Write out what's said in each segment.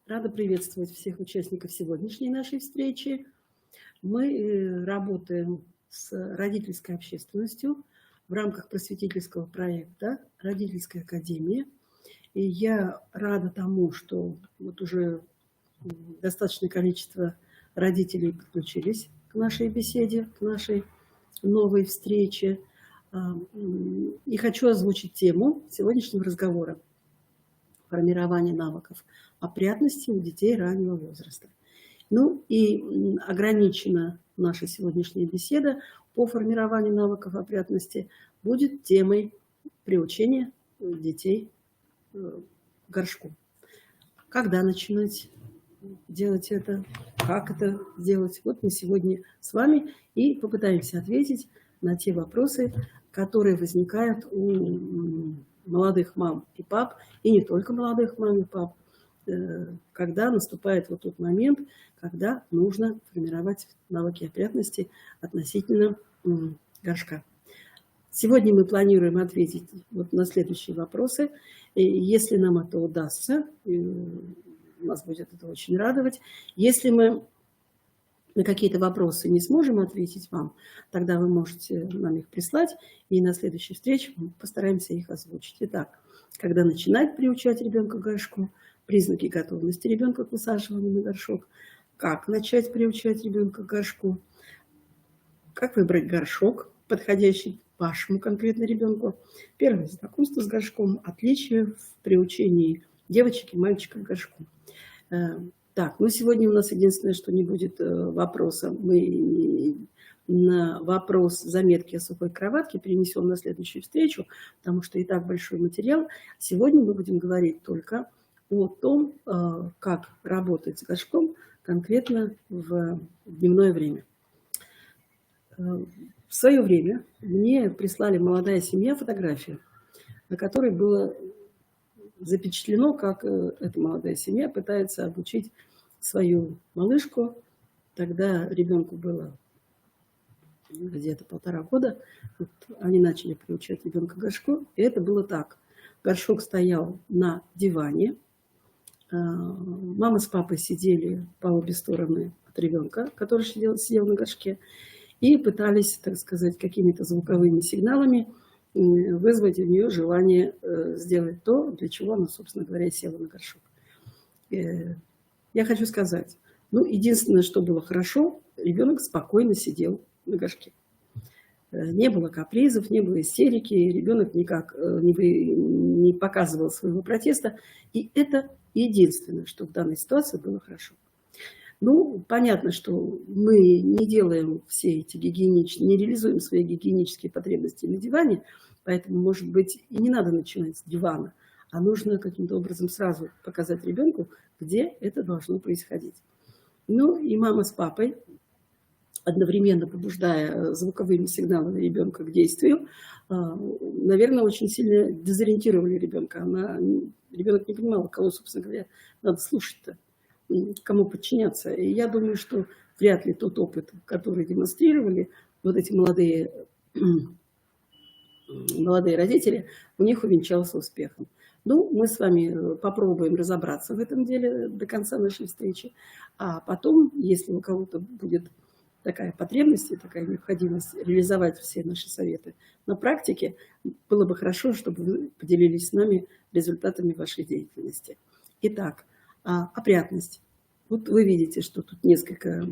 Рада приветствовать всех участников сегодняшней нашей встречи. Мы работаем с родительской общественностью в рамках просветительского проекта «Родительская академия». И я рада тому, что вот уже достаточное количество родителей подключились к нашей беседе, к нашей новой встрече. И хочу озвучить тему сегодняшнего разговора: формирование навыков опрятности у детей раннего возраста. Ну и ограничена наша сегодняшняя беседа по формированию навыков опрятности будет темой приучения детей к горшку. Когда начинать делать это, как это сделать? Вот мы сегодня с вами и попытаемся ответить на те вопросы, которые возникают у молодых мам и пап, и не только молодых мам и пап, когда наступает вот тот момент, когда нужно формировать навыки опрятности относительно горшка. Сегодня мы планируем ответить вот на следующие вопросы. И если нам это удастся, нас будет это очень радовать. Если мы на какие-то вопросы не сможем ответить вам, тогда вы можете нам их прислать, и на следующей встрече мы постараемся их озвучить. Итак, когда начинать приучать ребенка к горшку, признаки готовности ребенка к высаживанию на горшок, как начать приучать ребенка к горшку, как выбрать горшок, подходящий вашему конкретно ребенку, первое знакомство с горшком, отличия в приучении девочек и мальчиков к горшку. Так, ну сегодня у нас единственное, что не будет вопроса. Мы на вопрос заметки о сухой кроватке перенесем на следующую встречу, потому что и так большой материал. Сегодня мы будем говорить только о том, как работать с горшком конкретно в дневное время. В свое время мне прислали молодая семья фотографию, на которой было запечатлено, как эта молодая семья пытается обучить свою малышку. Тогда ребенку было где-то 1,5 года. Вот они начали приучать ребенка к горшку. И это было так. Горшок стоял на диване. Мама с папой сидели по обе стороны от ребенка, который сидел на горшке. И пытались, так сказать, какими-то звуковыми сигналами вызвать у нее желание сделать то, для чего она, собственно говоря, села на горшок. Я хочу сказать, ну, единственное, что было хорошо, ребенок спокойно сидел на горшке. Не было капризов, не было истерики, ребенок никак не показывал своего протеста. И это единственное, что в данной ситуации было хорошо. Ну, понятно, что мы не делаем все эти не реализуем свои гигиенические потребности на диване, поэтому, может быть, и не надо начинать с дивана, а нужно каким-то образом сразу показать ребенку, где это должно происходить. Ну, и мама с папой, одновременно побуждая звуковыми сигналами ребенка к действию, наверное, очень сильно дезориентировали ребенка. Ребенок не понимал, кого, собственно говоря, надо слушать-то, кому подчиняться. И я думаю, что вряд ли тот опыт, который демонстрировали вот эти молодые родители, у них увенчался успехом. Ну, мы с вами попробуем разобраться в этом деле до конца нашей встречи. А потом, если у кого-то будет такая потребность и такая необходимость реализовать все наши советы на практике, было бы хорошо, чтобы вы поделились с нами результатами вашей деятельности. Итак, опрятность. Вот вы видите, что тут несколько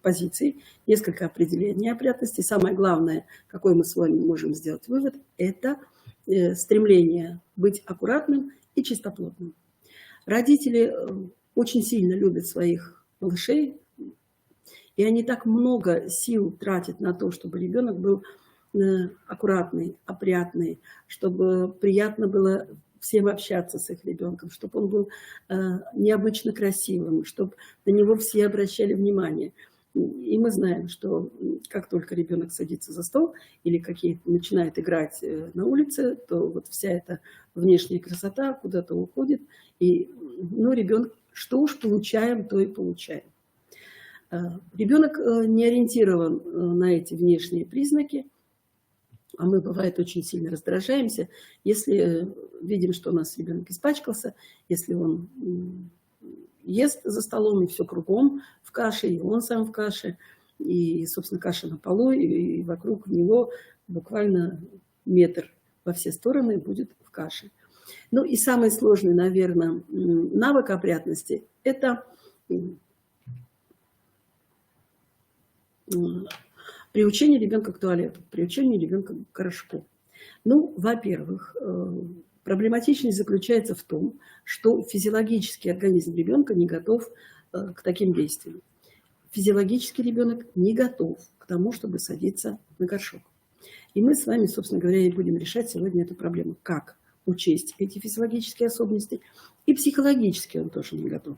позиций, несколько определений опрятности. Самое главное, какой мы с вами можем сделать вывод, это стремление быть аккуратным и чистоплотным. Родители очень сильно любят своих малышей, и они так много сил тратят на то, чтобы ребенок был аккуратный, опрятный, чтобы приятно было всем общаться с их ребенком, чтобы он был необычно красивым, чтобы на него все обращали внимание. И мы знаем, что как только ребенок садится за стол или начинает играть на улице, то вот вся эта внешняя красота куда-то уходит. И ребенок, что уж получаем, то и получаем. Ребенок не ориентирован на эти внешние признаки, а мы, бывает, очень сильно раздражаемся, если видим, что у нас ребенок испачкался, если он ест за столом, и все кругом в каше, и он сам в каше, и, собственно, каша на полу, и вокруг него буквально метр во все стороны будет в каше. Ну и самый сложный, наверное, навык опрятности – это приучение ребенка к туалету, приучение ребенка к горшку. Ну, во-первых, проблематичность заключается в том, что физиологический организм ребенка не готов к таким действиям. Физиологический ребенок не готов к тому, чтобы садиться на горшок. И мы с вами, собственно говоря, и будем решать сегодня эту проблему. Как учесть эти физиологические особенности, и психологически он тоже не готов.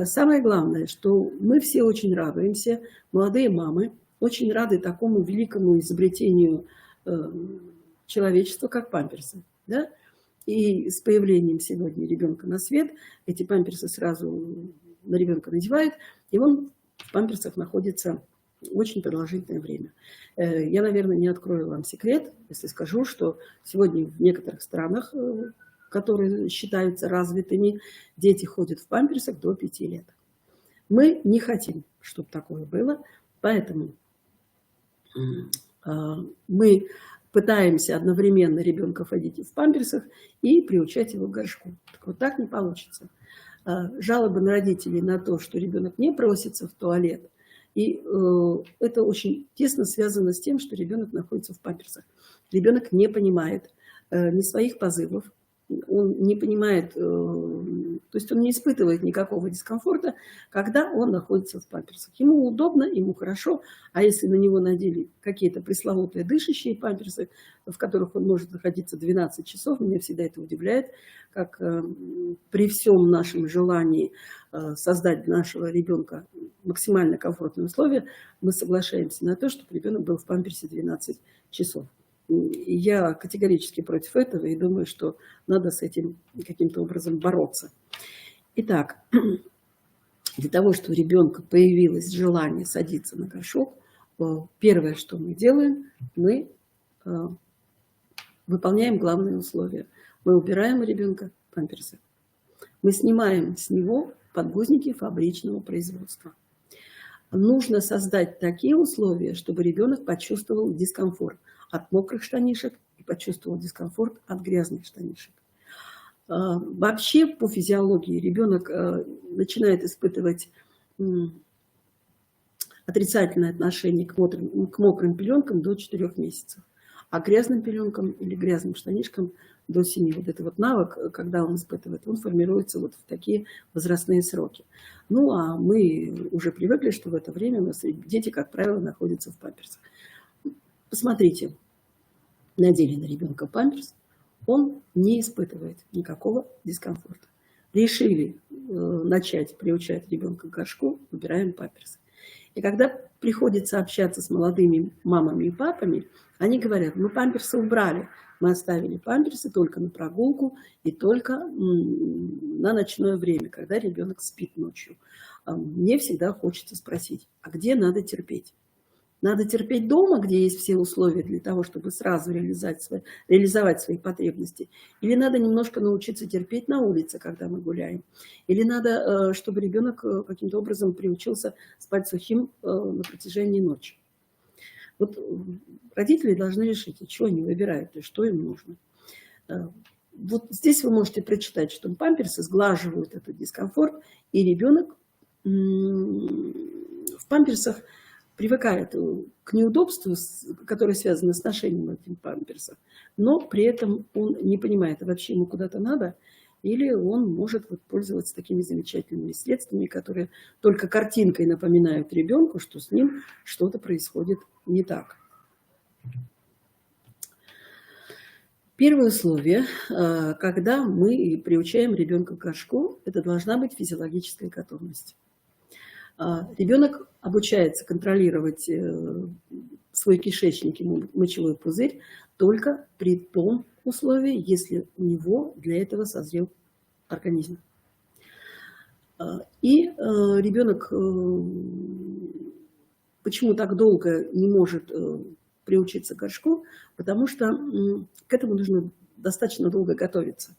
Самое главное, что мы все очень радуемся, молодые мамы, очень рады такому великому изобретению человечества, как памперсы. Да? И с появлением сегодня ребенка на свет, эти памперсы сразу на ребенка надевают, и он в памперсах находится очень продолжительное время. Я, наверное, не открою вам секрет, если скажу, что сегодня в некоторых странах, которые считаются развитыми, дети ходят в памперсах до 5 лет. Мы не хотим, чтобы такое было, поэтому мы пытаемся одновременно ребенка водить в памперсах и приучать его к горшку. Так вот так не получится. Жалобы на родителей на то, что ребенок не просится в туалет, и это очень тесно связано с тем, что ребенок находится в памперсах. Ребенок не понимает ни своих позывов, он не понимает, то есть он не испытывает никакого дискомфорта, когда он находится в памперсах. Ему удобно, ему хорошо, а если на него надели какие-то пресловутые дышащие памперсы, в которых он может находиться 12 часов, меня всегда это удивляет, как при всем нашем желании создать для нашего ребенка максимально комфортные условия, мы соглашаемся на то, чтобы ребенок был в памперсе 12 часов. Я категорически против этого и думаю, что надо с этим каким-то образом бороться. Итак, для того, чтобы у ребенка появилось желание садиться на горшок, первое, что мы делаем, мы выполняем главные условия. Мы убираем у ребенка памперсы. Мы снимаем с него подгузники фабричного производства. Нужно создать такие условия, чтобы ребенок почувствовал дискомфорт от мокрых штанишек и почувствовал дискомфорт от грязных штанишек. Вообще по физиологии ребенок начинает испытывать отрицательное отношение к мокрым пеленкам до 4 месяцев, а к грязным пеленкам или грязным штанишкам до 7. Вот это вот навык, когда он испытывает, он формируется вот в такие возрастные сроки. Ну, а мы уже привыкли, что в это время у нас дети, как правило, находятся в памперсах. Посмотрите, надели на ребенка памперс, он не испытывает никакого дискомфорта. Решили начать приучать ребенка к горшку, убираем памперсы. И когда приходится общаться с молодыми мамами и папами, они говорят, мы памперсы убрали, мы оставили памперсы только на прогулку и только на ночное время, когда ребенок спит ночью. Мне всегда хочется спросить, а где надо терпеть? Надо терпеть дома, где есть все условия для того, чтобы сразу реализовать свои потребности? Или надо немножко научиться терпеть на улице, когда мы гуляем? Или надо, чтобы ребенок каким-то образом приучился спать сухим на протяжении ночи? Вот родители должны решить, что они выбирают и что им нужно. Вот здесь вы можете прочитать, что памперсы сглаживают этот дискомфорт, и ребенок в памперсах привыкает к неудобству, которое связано с ношением этих памперсов, но при этом он не понимает, а вообще ему куда-то надо, или он может пользоваться такими замечательными средствами, которые только картинкой напоминают ребенку, что с ним что-то происходит не так. Первое условие, когда мы приучаем ребенка к горшку, это должна быть физиологическая готовность. Ребенок обучается контролировать свой кишечник и мочевой пузырь только при том условии, если у него для этого созрел организм. И ребенок почему так долго не может приучиться к горшку? Потому что к этому нужно достаточно долго готовиться.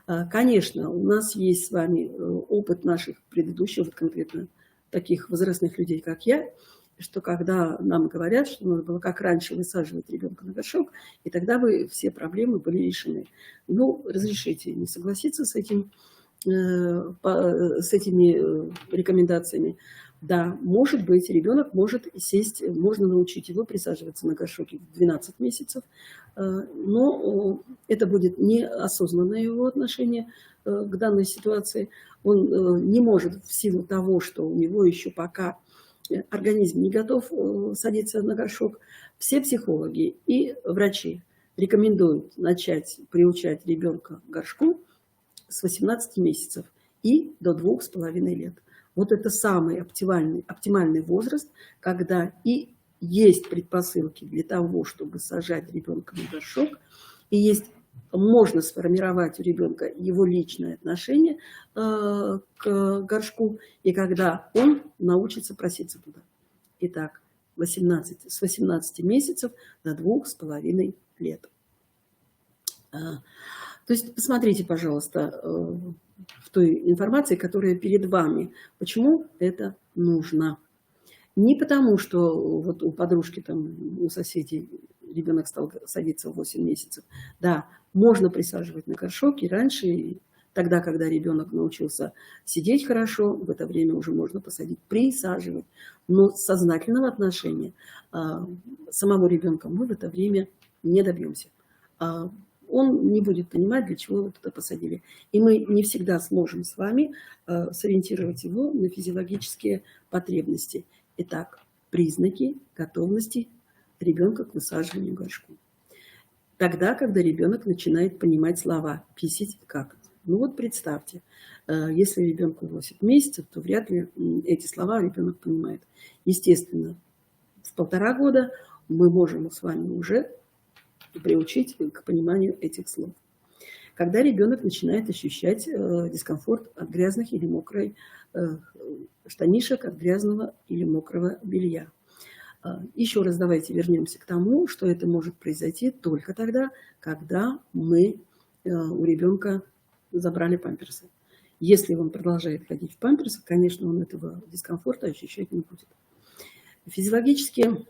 Конечно, у нас есть с вами опыт наших предыдущих, вот конкретно таких возрастных людей, как я, что когда нам говорят, что надо было как раньше высаживать ребенка на горшок, и тогда бы все проблемы были решены. Ну, разрешите не согласиться с этими рекомендациями. Да, может быть, ребенок может сесть, можно научить его присаживаться на горшоке в 12 месяцев, но это будет неосознанное его отношение к данной ситуации. Он не может в силу того, что у него еще пока организм не готов садиться на горшок. Все психологи и врачи рекомендуют начать приучать ребенка к горшку с 18 месяцев и до 2,5 лет. Вот это самый оптимальный возраст, когда и есть предпосылки для того, чтобы сажать ребенка на горшок, и можно сформировать у ребенка его личное отношение к горшку, и когда он научится проситься туда. Итак, с 18 месяцев до 2,5 лет. То есть посмотрите, пожалуйста, в той информации, которая перед вами, почему это нужно. Не потому, что вот у подружки, там, у соседей ребенок стал садиться в 8 месяцев. Да, можно присаживать на горшок и раньше, и тогда, когда ребенок научился сидеть хорошо, в это время уже можно посадить, присаживать. Но сознательного отношения самого ребенка мы в это время не добьемся. Он не будет понимать, для чего его туда посадили. И мы не всегда сможем с вами сориентировать его на физиологические потребности. Итак, признаки готовности ребенка к высаживанию горшку. Тогда, когда ребенок начинает понимать слова «писить», «какать». Ну вот представьте, если ребенку 8 месяцев, то вряд ли эти слова ребенок понимает. Естественно, в 1,5 года мы можем с вами уже приучить к пониманию этих слов. Когда ребенок начинает ощущать дискомфорт от грязных или мокрой штанишек, от грязного или мокрого белья. Еще раз давайте вернемся к тому, что это может произойти только тогда, когда мы у ребенка забрали памперсы. Если он продолжает ходить в памперсах, конечно, он этого дискомфорта ощущать не будет. Физиологически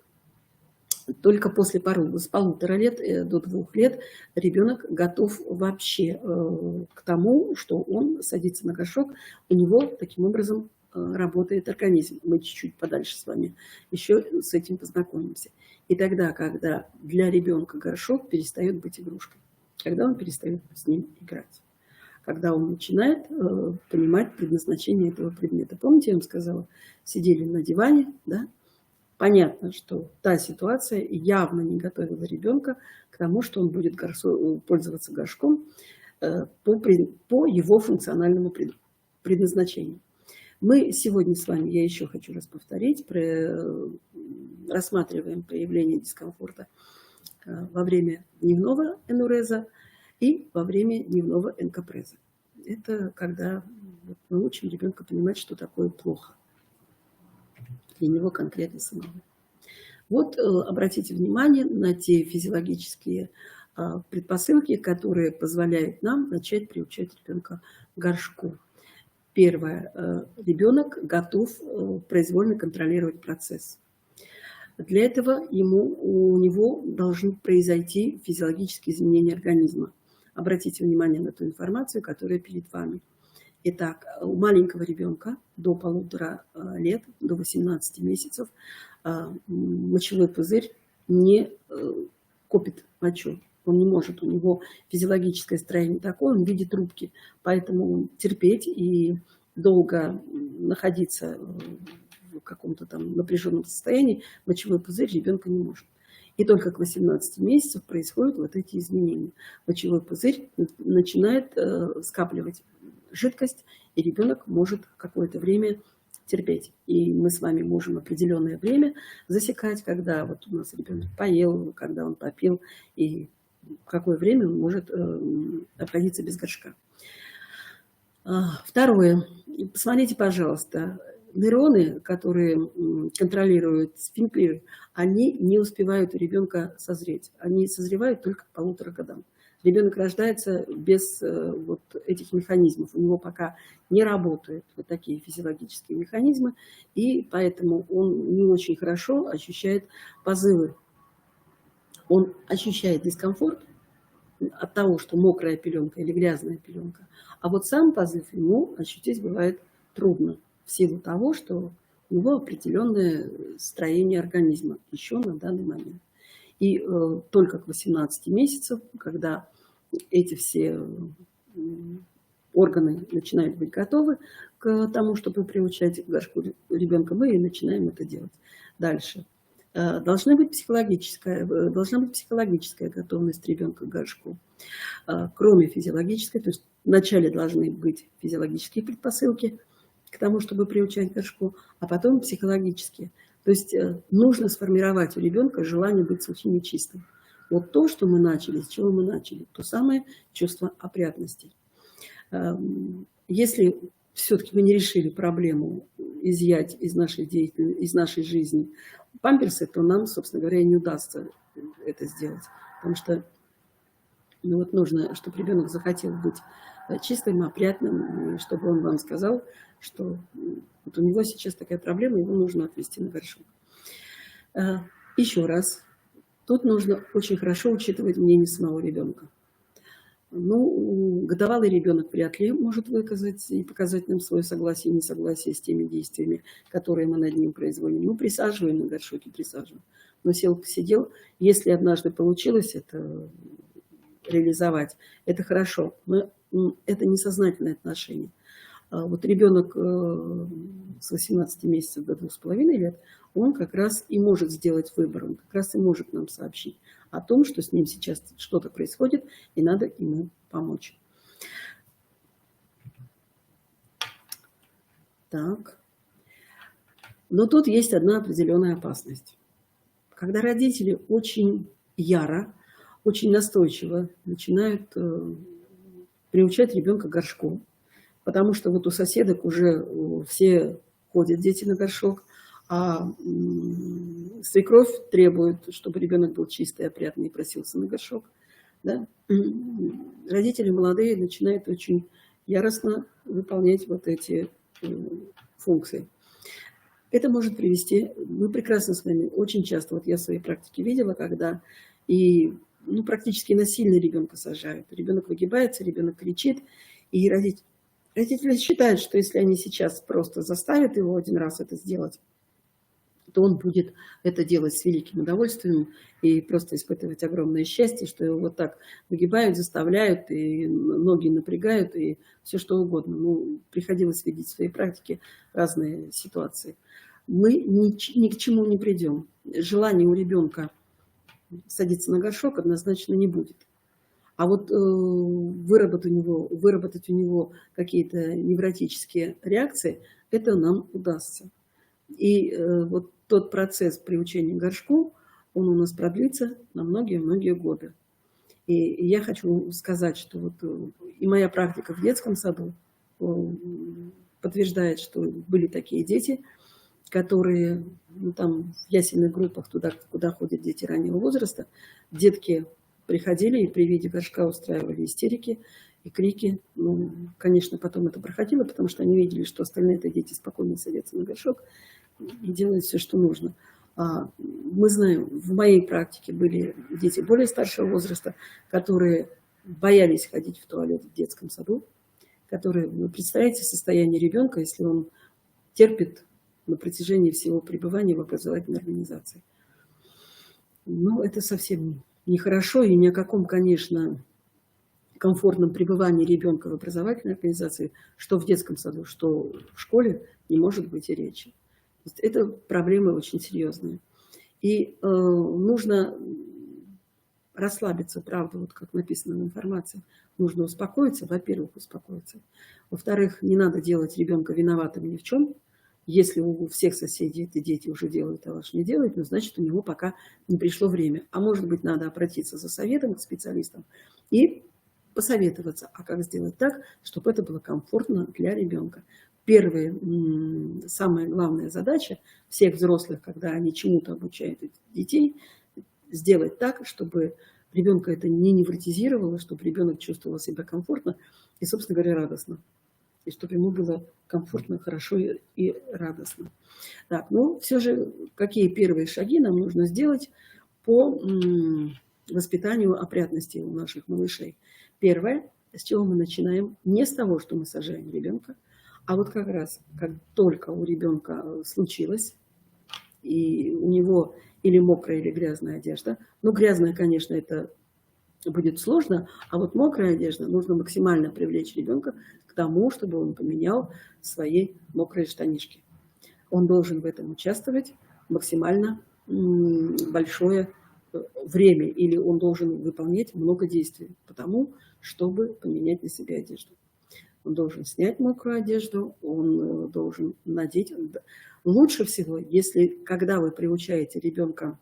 только после с 1,5 лет до 2 лет ребенок готов вообще к тому, что он садится на горшок, у него таким образом работает организм. Мы чуть-чуть подальше с вами еще с этим познакомимся. И тогда, когда для ребенка горшок перестает быть игрушкой, когда он перестает с ним играть, когда он начинает понимать предназначение этого предмета. Помните, я вам сказала, сидели на диване, да? Понятно, что та ситуация явно не готовила ребенка к тому, что он будет пользоваться горшком по его функциональному предназначению. Мы сегодня с вами, я еще хочу раз повторить, рассматриваем проявление дискомфорта во время дневного энуреза и во время дневного энкапреза. Это когда мы учим ребенка понимать, что такое плохо для него конкретно самого. Вот обратите внимание на те физиологические предпосылки, которые позволяют нам начать приучать ребенка к горшку. Первое. Ребенок готов произвольно контролировать процесс. Для этого у него должны произойти физиологические изменения организма. Обратите внимание на ту информацию, которая перед вами. Итак, у маленького ребенка до 1,5 лет, до 18 месяцев, мочевой пузырь не копит мочу. Он не может, у него физиологическое строение такое, он в виде трубки. Поэтому терпеть и долго находиться в каком-то там напряженном состоянии мочевой пузырь ребенка не может. И только к 18 месяцев происходят вот эти изменения. Мочевой пузырь начинает скапливать жидкость, и ребенок может какое-то время терпеть. И мы с вами можем определенное время засекать, когда вот у нас ребенок поел, когда он попил, и в какое время он может обходиться без горшка. Второе. Посмотрите, пожалуйста, нейроны, которые контролируют сфинктеры, они не успевают у ребенка созреть. Они созревают только к 1,5 годам. Ребенок рождается без вот этих механизмов. У него пока не работают вот такие физиологические механизмы, и поэтому он не очень хорошо ощущает позывы. Он ощущает дискомфорт от того, что мокрая пеленка или грязная пеленка. А вот сам позыв ему ощутить бывает трудно в силу того, что у него определенное строение организма еще на данный момент. И только к 18 месяцам, когда эти все органы начинают быть готовы к тому, чтобы приучать к горшку ребенка, мы и начинаем это делать. Дальше. Должна быть психологическая готовность ребенка к горшку. Кроме физиологической, то есть вначале должны быть физиологические предпосылки к тому, чтобы приучать к горшку, а потом психологические. То есть нужно сформировать у ребенка желание быть сухим и чистым. Вот то, что мы начали, с чего мы начали, то самое чувство опрятности. Если все-таки мы не решили проблему изъять из нашей деятельности, из нашей жизни памперсы, то нам, собственно говоря, и не удастся это сделать. Потому что ну, вот нужно, чтобы ребенок захотел быть чистым, опрятным, и чтобы он вам сказал, что вот у него сейчас такая проблема, его нужно отвести на горшок. Еще раз, тут нужно очень хорошо учитывать мнение самого ребенка. Ну, годовалый ребенок вряд ли может выказать и показать нам свое согласие и несогласие с теми действиями, которые мы над ним производим. Ну, присаживаем на горшок и присаживаем. Но сел, посидел. Если однажды получилось это реализовать, это хорошо. Но это несознательное отношение. Вот ребенок с 18 месяцев до 2,5 лет, он как раз и может сделать выбор, он как раз и может нам сообщить о том, что с ним сейчас что-то происходит, и надо ему помочь. Так. Но тут есть одна определенная опасность. Когда родители очень яро, очень настойчиво начинают приучать ребенка к горшку, потому что вот у соседок уже все ходят дети на горшок, а свекровь требует, чтобы ребенок был чистый, опрятный и просился на горшок. Да? Родители молодые начинают очень яростно выполнять вот эти функции. Это может привести, мы прекрасно с вами, очень часто, вот я в своей практике видела, когда практически насильно ребенка сажают. Ребенок выгибается, ребенок кричит, и родители считают, что если они сейчас просто заставят его один раз это сделать, то он будет это делать с великим удовольствием и просто испытывать огромное счастье, что его вот так выгибают, заставляют, и ноги напрягают, и все что угодно. Ну, приходилось видеть в своей практике разные ситуации. Мы ни к чему не придем. Желание у ребенка садиться на горшок однозначно не будет. А вот выработать у него какие-то невротические реакции, это нам удастся. И вот тот процесс приучения к горшку, он у нас продлится на многие-многие годы. И я хочу сказать, что вот и моя практика в детском саду подтверждает, что были такие дети, которые там в ясельных группах, туда, куда ходят дети раннего возраста, детки приходили и при виде горшка устраивали истерики и крики. Ну, конечно, потом это проходило, потому что они видели, что остальные-то дети спокойно садятся на горшок и делают все, что нужно. Мы знаем, в моей практике были дети более старшего возраста, которые боялись ходить в туалет в детском саду, которые, вы представляете, состояние ребенка, если он терпит на протяжении всего пребывания в образовательной организации. Ну, это совсем нехорошо, и ни о каком, конечно, комфортном пребывании ребенка в образовательной организации, что в детском саду, что в школе, не может быть и речи. Это проблемы очень серьезные. И нужно расслабиться, правда, вот как написано в информации. Нужно успокоиться, во-первых, успокоиться. Во-вторых, не надо делать ребенка виноватым ни в чем. Если у всех соседей эти дети уже делают, а ваш не делает, ну, значит, у него пока не пришло время. А может быть, надо обратиться за советом к специалистам и посоветоваться, а как сделать так, чтобы это было комфортно для ребенка. Первая, самая главная задача всех взрослых, когда они чему-то обучают детей, сделать так, чтобы ребенка это не невротизировало, чтобы ребенок чувствовал себя комфортно и, собственно говоря, радостно. И чтобы ему было комфортно, хорошо и радостно. Так, ну, все же, какие первые шаги нам нужно сделать по воспитанию опрятности у наших малышей? Первое, с чего мы начинаем, не с того, что мы сажаем ребенка, а вот как раз, как только у ребенка случилось, и у него или мокрая, или грязная одежда. Ну, грязная, конечно, это будет сложно, а вот мокрая одежда, нужно максимально привлечь ребенка к тому, чтобы он поменял свои мокрые штанишки. Он должен в этом участвовать максимально большое время, или он должен выполнять много действий, потому чтобы поменять на себе одежду. Он должен снять мокрую одежду, он должен надеть. Лучше всего, если, когда вы приучаете ребенка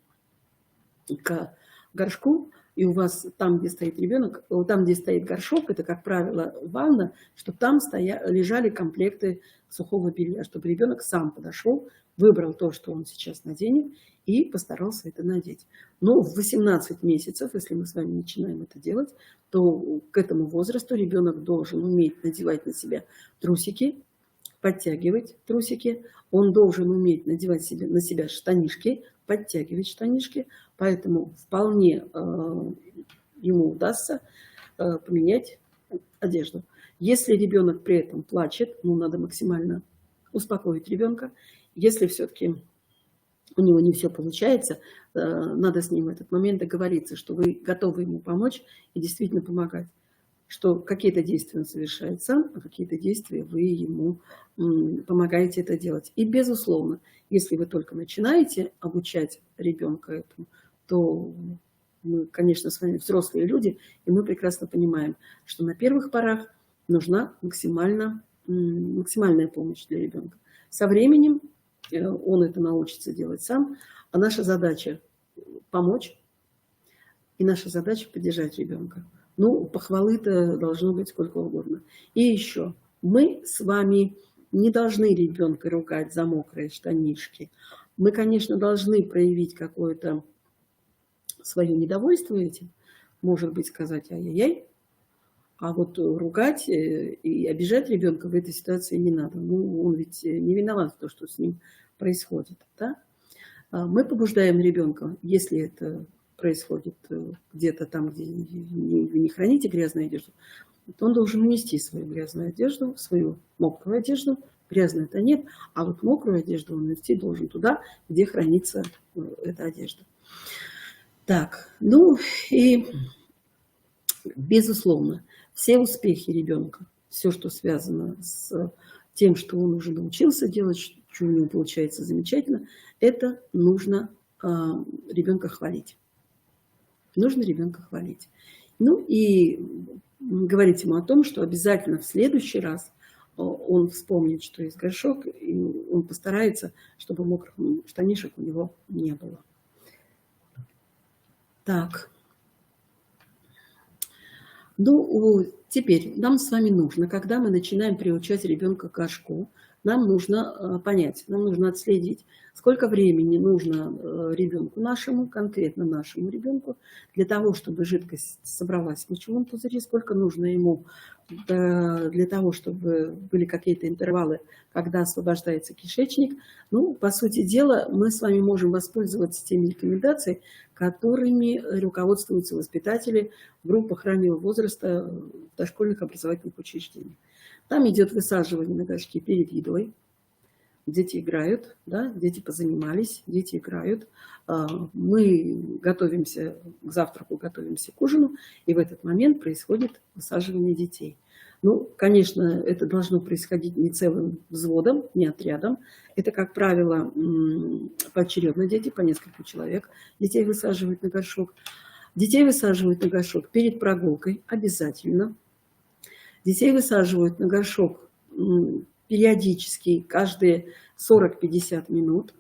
к горшку, и у вас там, где стоит ребенок, там, где стоит горшок, это, как правило, ванна, чтобы там лежали комплекты сухого белья, чтобы ребенок сам подошел, выбрал то, что он сейчас наденет, и постарался это надеть. Но в 18 месяцев, если мы с вами начинаем это делать, то к этому возрасту ребенок должен уметь надевать на себя трусики, подтягивать трусики, он должен уметь надевать на себя штанишки, подтягивать штанишки, поэтому вполне ему удастся поменять одежду. Если ребенок при этом плачет, ну, надо максимально успокоить ребенка. Если все-таки у него не все получается, надо с ним в этот момент договориться, что вы готовы ему помочь и действительно помогать. Что какие-то действия он совершает сам, а какие-то действия вы ему помогаете это делать. И, безусловно, если вы только начинаете обучать ребенка этому, то мы, конечно, с вами взрослые люди, и мы прекрасно понимаем, что на первых порах нужна максимальная помощь для ребенка. Со временем он это научится делать сам, а наша задача помочь, и наша задача поддержать ребенка. Ну, похвалы-то должно быть сколько угодно. И еще, мы с вами не должны ребенка ругать за мокрые штанишки. Мы, конечно, должны проявить какое-то свое недовольство этим. Может быть, сказать ай-яй-яй. А вот ругать и обижать ребенка в этой ситуации не надо. Ну, он ведь не виноват в том, что с ним происходит. Да? Мы побуждаем ребенка, если это происходит где-то там, где вы не храните грязную одежду, то он должен унести свою грязную одежду, свою мокрую одежду. Грязную-то нет, а вот мокрую одежду он нести должен туда, где хранится эта одежда. Так, ну и безусловно, все успехи ребенка, все, что связано с тем, что он уже научился делать, что у него получается замечательно, это нужно ребенка хвалить. Нужно ребенка хвалить. Ну и говорить ему о том, что обязательно в следующий раз он вспомнит, что есть горшок, и он постарается, чтобы мокрых штанишек у него не было. Так. Ну, теперь нам с вами нужно, когда мы начинаем приучать ребенка к горшку, нам нужно понять, нам нужно отследить, сколько времени нужно ребенку нашему, конкретно нашему ребенку, для того, чтобы жидкость собралась в мочевом пузыре, сколько нужно ему для того, чтобы были какие-то интервалы, когда освобождается кишечник. Ну, по сути дела, мы с вами можем воспользоваться теми рекомендациями, которыми руководствуются воспитатели в группах раннего возраста в дошкольных образовательных учреждениях. Там идет высаживание на горшки перед едой. Дети играют, да, дети позанимались, дети играют. Мы готовимся к завтраку, готовимся к ужину, и в этот момент происходит высаживание детей. Ну, конечно, это должно происходить не целым взводом, не отрядом. Это, как правило, поочередно дети, по несколько человек детей высаживают на горшок. Детей высаживают на горшок перед прогулкой обязательно. Детей высаживают на горшок периодически, каждые 40-50 минут.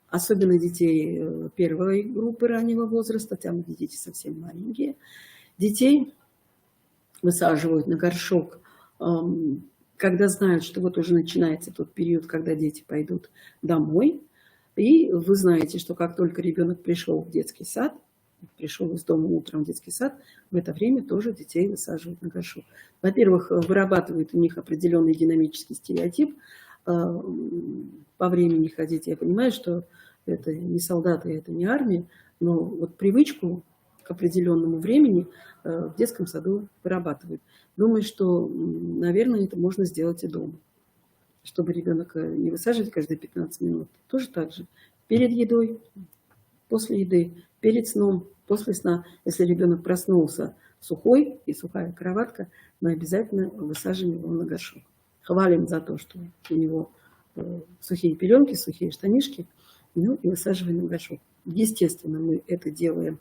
Особенно детей первой группы раннего возраста, там, где дети совсем маленькие. Детей высаживают на горшок, когда знают, что вот уже начинается тот период, когда дети пойдут домой. И вы знаете, что как только ребенок пришел в детский сад, пришел из дома утром в детский сад, в это время тоже детей высаживают на горшок. Во-первых, вырабатывает у них определенный динамический стереотип по времени ходить. Я понимаю, что это не солдаты, это не армия, но вот привычку к определенному времени в детском саду вырабатывают. Думаю, что, наверное, это можно сделать и дома, чтобы ребенок не высаживать каждые 15 минут. Тоже так же. Перед едой, после еды, перед сном, после сна. Если ребенок проснулся сухой и сухая кроватка, мы обязательно высаживаем его на горшок. Хвалим за то, что у него сухие пеленки, сухие штанишки, ну и высаживаем на горшок. Естественно, мы это делаем.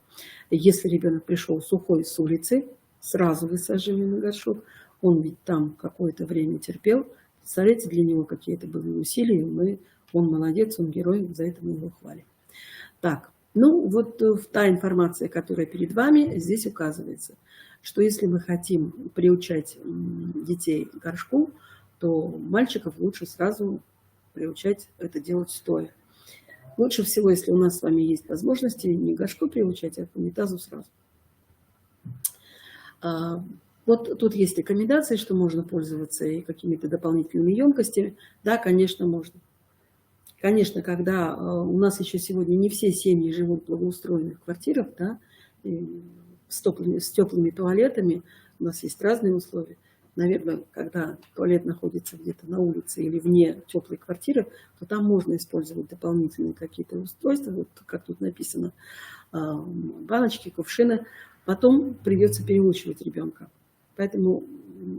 Если ребенок пришел сухой с улицы, сразу высаживаем на горшок. Он ведь там какое-то время терпел. Представляете, для него какие-то были усилия. Он молодец, он герой, за это мы его хвалим. Так, ну вот та информация, которая перед вами, здесь указывается, что если мы хотим приучать детей к горшку, то мальчиков лучше сразу приучать это делать стоя. Лучше всего, если у нас с вами есть возможности, не к горшку приучать, а к унитазу сразу. Вот тут есть рекомендации, что можно пользоваться и какими-то дополнительными емкостями. Да, конечно, можно. Конечно, когда у нас еще сегодня не все семьи живут в благоустроенных квартирах, да, с теплыми туалетами, у нас есть разные условия. Наверное, когда туалет находится где-то на улице или вне теплой квартиры, то там можно использовать дополнительные какие-то устройства, вот как тут написано, баночки, кувшины. Потом придется переучивать ребенка. Поэтому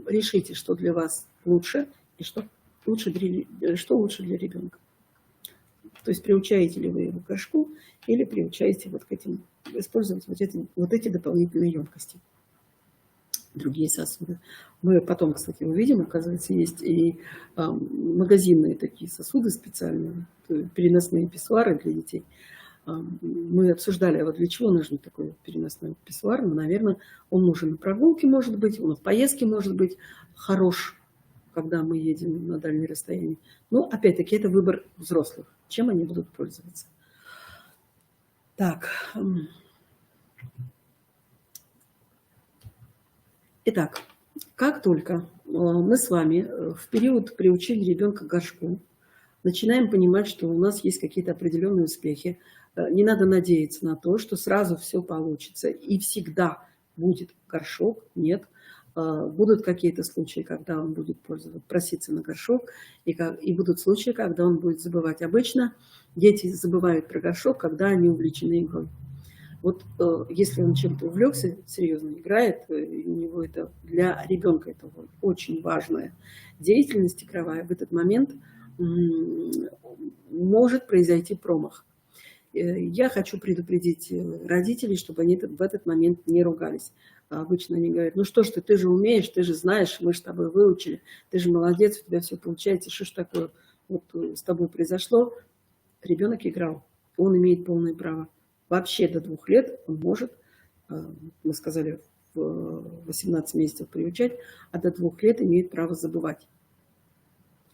решите, что для вас лучше и что лучше для ребенка. То есть приучаете ли вы его к горшку или приучаете вот к этим, использовать вот эти дополнительные емкости, другие сосуды. Мы потом, кстати, увидим, оказывается, есть и магазинные такие сосуды специальные, переносные писсуары для детей. Мы обсуждали, а вот для чего нужен такой переносной писсуар. Ну, наверное, он нужен на прогулке, может быть, он в поездке, может быть, хорош, когда мы едем на дальние расстояния. Но, опять-таки, это выбор взрослых, чем они будут пользоваться. Так. Итак, как только мы с вами в период приучили ребенка к горшку, начинаем понимать, что у нас есть какие-то определенные успехи, не надо надеяться на то, что сразу все получится и всегда будет горшок. Нет. Будут какие-то случаи, когда он будет проситься на горшок, и будут случаи, когда он будет забывать. Обычно дети забывают про горшок, когда они увлечены игрой. Вот если он чем-то увлекся, серьезно играет, у него это для ребенка это очень важная деятельность игровая, в этот момент может произойти промах. Я хочу предупредить родителей, чтобы они в этот момент не ругались. Обычно они говорят: ну что ж ты же умеешь, ты же знаешь, мы же с тобой выучили, ты же молодец, у тебя все получается, что ж такое вот с тобой произошло? Ребенок играл, он имеет полное право. Вообще до 2 лет он может, мы сказали, в 18 месяцев приучать, а до 2 лет имеет право забывать.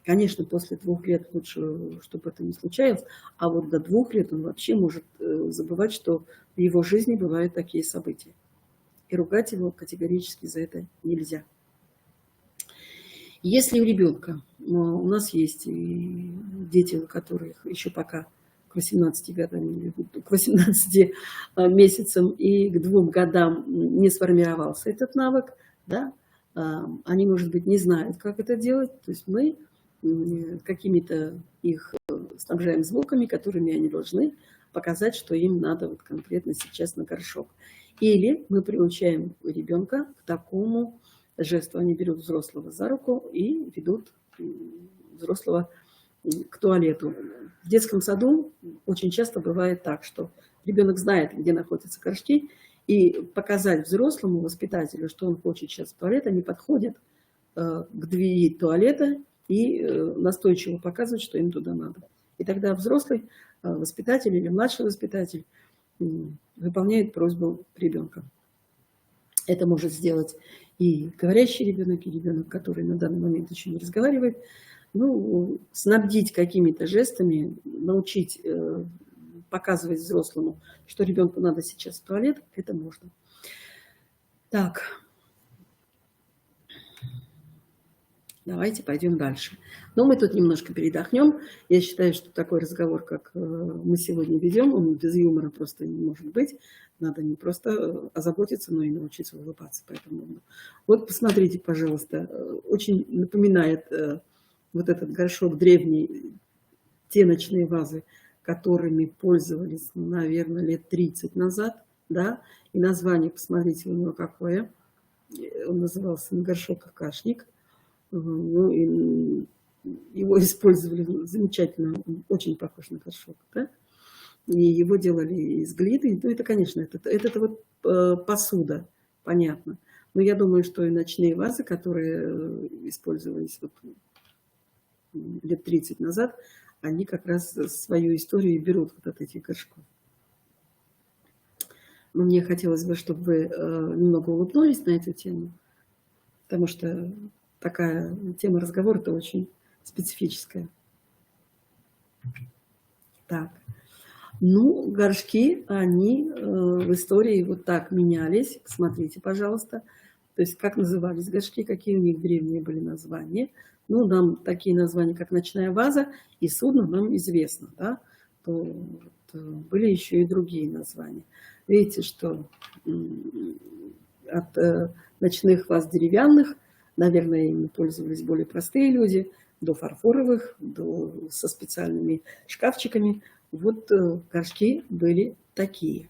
Конечно, после 2 лет лучше, чтобы это не случалось, а вот до 2 лет он вообще может забывать, что в его жизни бывают такие события. И ругать его категорически за это нельзя. Если у ребенка, у нас есть дети, у которых еще пока к 18 годам, к 18 месяцам и к 2 годам не сформировался этот навык, да, они, может быть, не знают, как это делать, то есть мы какими-то их снабжаем звуками, которыми они должны показать, что им надо вот конкретно сейчас на горшок. Или мы приучаем ребенка к такому жесту. Они берут взрослого за руку и ведут взрослого к туалету. В детском саду очень часто бывает так, что ребенок знает, где находятся горшки, и показать взрослому воспитателю, что он хочет сейчас в туалет, они подходят к двери туалета и настойчиво показывают, что им туда надо. И тогда взрослый воспитатель или младший воспитатель выполняет просьбу ребенка. Это может сделать и говорящий ребенок, и ребенок, который на данный момент еще не разговаривает. Ну, снабдить какими-то жестами, научить показывать взрослому, что ребенку надо сейчас в туалет, это можно. Так. Давайте пойдем дальше. Но мы тут немножко передохнем. Я считаю, что такой разговор, как мы сегодня ведем, он без юмора просто не может быть. Надо не просто озаботиться, но и научиться улыбаться. Поэтому вот посмотрите, пожалуйста, очень напоминает вот этот горшок древний, те ночные вазы, которыми пользовались, наверное, лет 30 назад. Да? И название, посмотрите, у него какое. Он назывался горшок какашник. Ну, его использовали замечательно, он очень похож на горшок, да? И его делали из глины. Ну, это, конечно, это вот посуда, понятно. Но я думаю, что и ночные вазы, которые использовались вот лет 30 назад, они как раз свою историю берут вот от этих горшков. Но мне хотелось бы, чтобы вы немного улыбнулись на эту тему, потому что такая тема разговора-то очень специфическая. Так. Ну, горшки, они в истории вот так менялись. Смотрите, пожалуйста. То есть, как назывались горшки, какие у них древние были названия. Ну, нам такие названия, как ночная ваза и судно, нам известно, да. То, вот, были еще и другие названия. Видите, что от ночных ваз деревянных, наверное, ими пользовались более простые люди, до фарфоровых, со специальными шкафчиками. Вот горшки были такие.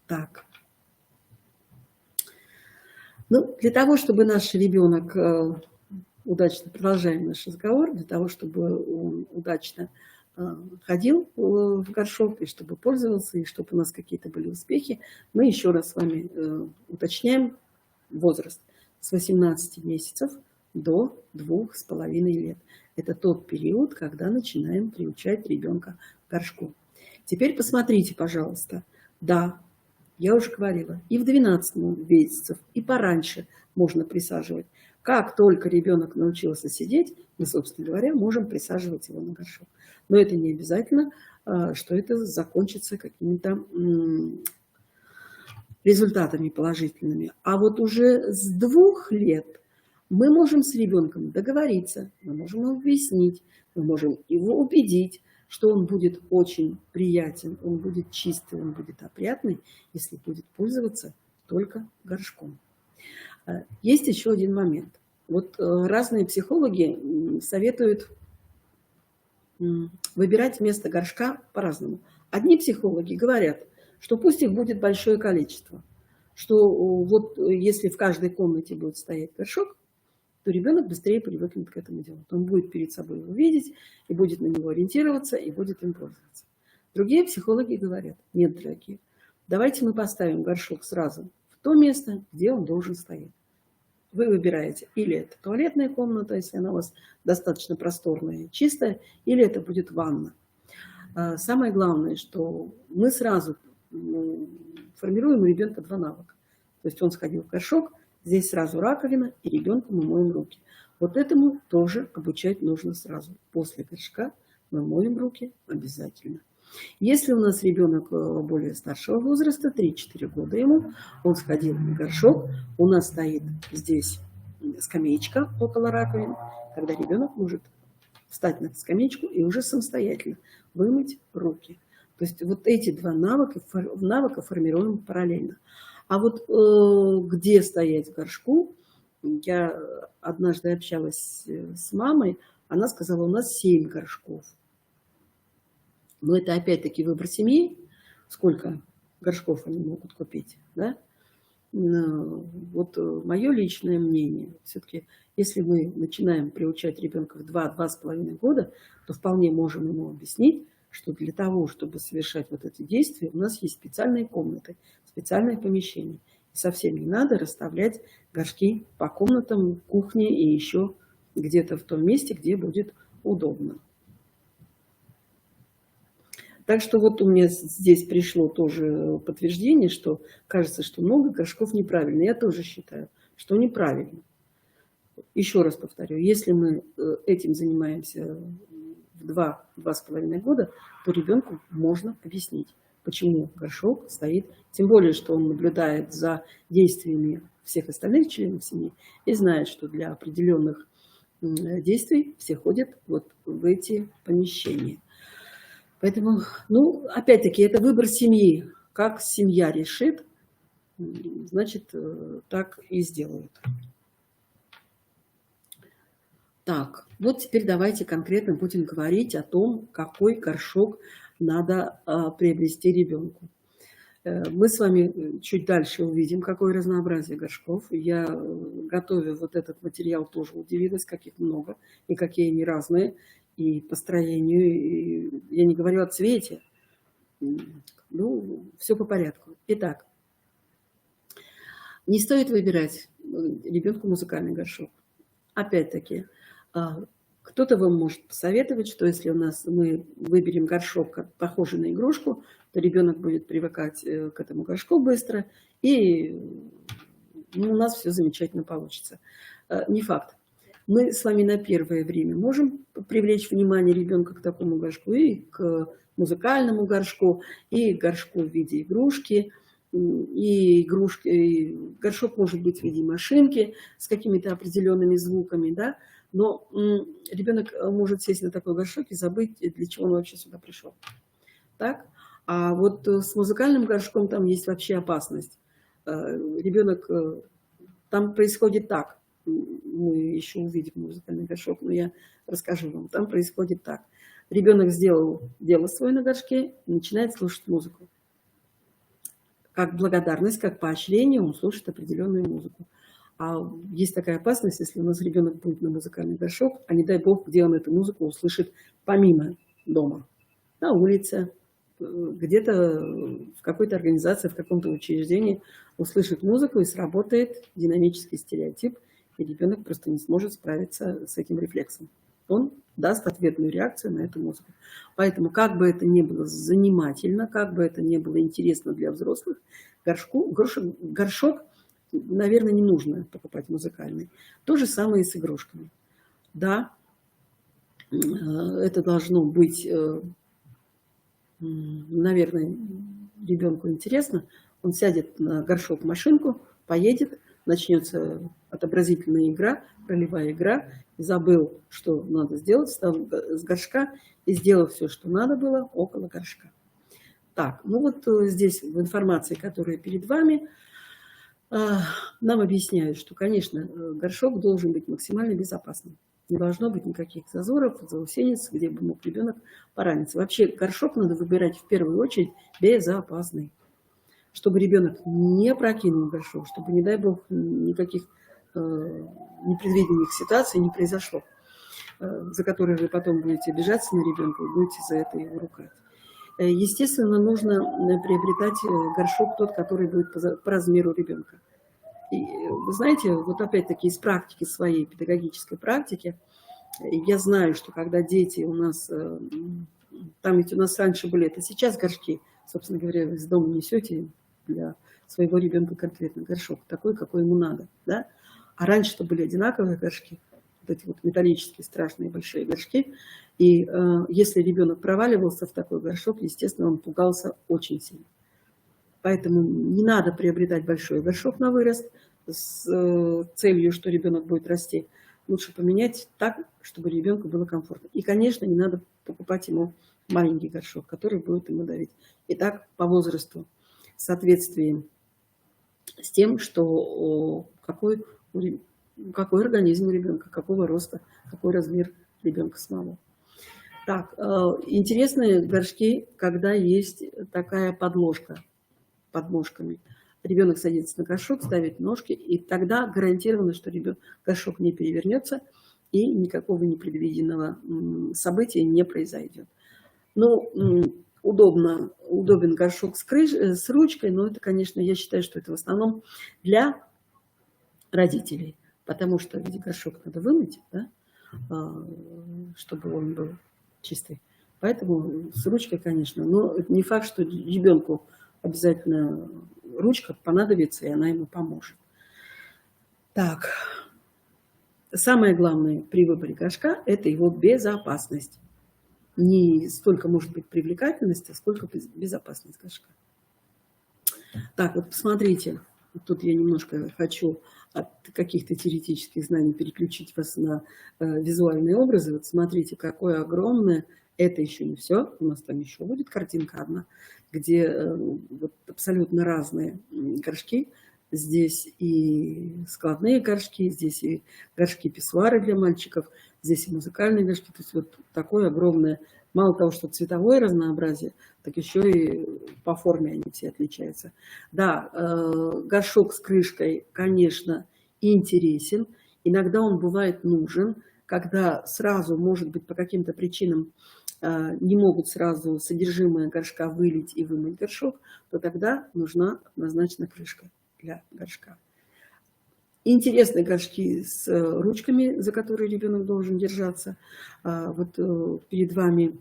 Так. Ну, для того, чтобы наш ребенок удачно, продолжаем наш разговор, для того, чтобы он удачно ходил в горшок, и чтобы пользовался, и чтобы у нас какие-то были успехи, мы еще раз с вами уточняем возраст с 18 месяцев до 2,5 лет. Это тот период, когда начинаем приучать ребенка к горшку. Теперь посмотрите, пожалуйста. Да, я уже говорила, и в 12 месяцев, и пораньше можно присаживать. Как только ребенок научился сидеть, мы, собственно говоря, можем присаживать его на горшок. Но это не обязательно, что это закончится какими-то результатами положительными. А вот уже с 2 лет мы можем с ребенком договориться, мы можем ему объяснить, мы можем его убедить, что он будет очень приятен, он будет чистый, он будет опрятный, если будет пользоваться только горшком. Есть еще один момент. Вот разные психологи советуют выбирать вместо горшка по-разному. Одни психологи говорят, что пусть их будет большое количество, что вот если в каждой комнате будет стоять горшок, то ребенок быстрее привыкнет к этому делу. Он будет перед собой его видеть, и будет на него ориентироваться, и будет им пользоваться. Другие психологи говорят, нет, дорогие, давайте мы поставим горшок сразу в то место, где он должен стоять. Вы выбираете, или это туалетная комната, если она у вас достаточно просторная и чистая, или это будет ванна. Самое главное, что мы сразу формируем у ребенка 2 навыка. То есть он сходил в горшок, здесь сразу раковина, и ребенку мы моем руки. Вот этому тоже обучать нужно сразу. После горшка мы моем руки обязательно. Если у нас ребенок более старшего возраста, 3-4 года ему, он сходил в горшок, у нас стоит здесь скамеечка около раковины, когда ребенок может встать на скамеечку и уже самостоятельно вымыть руки. То есть вот эти 2 навыка формируем параллельно. А вот где стоять в горшку, я однажды общалась с мамой, она сказала, у нас 7 горшков. Но это опять-таки выбор семьи, сколько горшков они могут купить. Да? Вот мое личное мнение, все-таки если мы начинаем приучать ребенка в 2-2,5 года, то вполне можем ему объяснить, что для того, чтобы совершать вот эти действия, у нас есть специальные комнаты, специальные помещения. И совсем не надо расставлять горшки по комнатам, в кухне и еще где-то в том месте, где будет удобно. Так что вот у меня здесь пришло тоже подтверждение, что кажется, что много горшков неправильно. Я тоже считаю, что неправильно. Еще раз повторю, если мы этим занимаемся в 2-2,5 года, то ребенку можно объяснить, почему горшок стоит. Тем более, что он наблюдает за действиями всех остальных членов семьи и знает, что для определенных действий все ходят вот в эти помещения. Поэтому, ну, опять-таки, это выбор семьи. Как семья решит, значит, так и сделают. Так, вот теперь давайте конкретно будем говорить о том, какой горшок надо приобрести ребенку. Мы с вами чуть дальше увидим, какое разнообразие горшков. Я, готовя вот этот материал, тоже удивилась, каких много, и какие они разные, и по строению, и я не говорю о цвете. Ну, все по порядку. Итак, не стоит выбирать ребенку музыкальный горшок. Опять-таки, кто-то вам может посоветовать, что если мы выберем горшок, похожий на игрушку, то ребенок будет привыкать к этому горшку быстро, и у нас все замечательно получится. Не факт. Мы с вами на первое время можем привлечь внимание ребенка к такому горшку, и к музыкальному горшку, и к горшку в виде игрушки, и горшок может быть в виде машинки с какими-то определенными звуками, да? Но ребенок может сесть на такой горшок и забыть, для чего он вообще сюда пришел. Так? А вот с музыкальным горшком там есть вообще опасность. Ребенок, там происходит так. Мы еще увидим музыкальный горшок, но я расскажу вам. Там происходит так. Ребенок сделал дело свое на горшке и начинает слушать музыку. Как благодарность, как поощрение он слушает определенную музыку. А есть такая опасность, если у нас ребенок будет на музыкальный горшок, а не дай бог, где он эту музыку услышит помимо дома. На улице, где-то в какой-то организации, в каком-то учреждении услышит музыку и сработает динамический стереотип, и ребенок просто не сможет справиться с этим рефлексом. Он даст ответную реакцию на эту музыку. Поэтому, как бы это ни было занимательно, как бы это ни было интересно для взрослых, горшок, наверное, не нужно покупать музыкальный. То же самое и с игрушками. Да, это должно быть, наверное, ребенку интересно. Он сядет на горшок-машинку, поедет, начнется отобразительная игра, ролевая игра, забыл, что надо сделать, встал с горшка и сделал все, что надо было около горшка. Так, ну вот здесь в информации, которая перед вами, нам объясняют, что, конечно, горшок должен быть максимально безопасным. Не должно быть никаких зазоров, заусенец, где бы мог ребенок пораниться. Вообще горшок надо выбирать в первую очередь безопасный, чтобы ребенок не прокинул горшок, чтобы, не дай бог, никаких непредвиденных ситуаций не произошло, за которые вы потом будете обижаться на ребенка и будете за это его ругать. Естественно, нужно приобретать горшок тот, который будет по размеру ребенка. И, вы знаете, вот опять-таки из практики, своей педагогической практики, я знаю, что когда дети у нас, там ведь у нас раньше были, это сейчас горшки, собственно говоря, вы из дома несете для своего ребенка конкретно горшок, такой, какой ему надо, да? А раньше-то были одинаковые горшки, вот эти вот металлические страшные большие горшки, и если ребенок проваливался в такой горшок, естественно, он пугался очень сильно. Поэтому не надо приобретать большой горшок на вырост с целью, что ребенок будет расти. Лучше поменять так, чтобы ребенку было комфортно. И, конечно, не надо покупать ему маленький горшок, который будет ему давить. Итак, по возрасту, в соответствии с тем, что какой организм у ребенка, какого роста, какой размер ребенка самого. Так, интересные горшки, когда есть такая подложка под ножками. Ребенок садится на горшок, ставит ножки, и тогда гарантированно, что горшок не перевернется и никакого непредвиденного события не произойдет. Ну, удобен горшок с ручкой, но это, конечно, я считаю, что это в основном для родителей, потому что ведь горшок надо вымыть, да, чтобы он был чистый. Поэтому с ручкой, конечно, но это не факт, что ребенку обязательно ручка понадобится, и она ему поможет. Так, самое главное при выборе горшка – это его безопасность. не столько может быть привлекательность, а сколько безопасность горшка. Так, вот посмотрите, тут я немножко хочу от каких-то теоретических знаний переключить вас на визуальные образы. Вот смотрите, какое огромное, это еще не все, у нас там еще будет картинка одна, где вот абсолютно разные горшки. Здесь и складные горшки, здесь и горшки-писсуары для мальчиков, здесь и музыкальные горшки. То есть вот такое огромное, мало того, что цветовое разнообразие, так еще и по форме они все отличаются. Да, горшок с крышкой, конечно, интересен. Иногда он бывает нужен, когда сразу, может быть, по каким-то причинам не могут сразу содержимое горшка вылить и вымыть горшок, то тогда нужна однозначно крышка для горшка. Интересные горшки с ручками, за которые ребенок должен держаться. Вот перед вами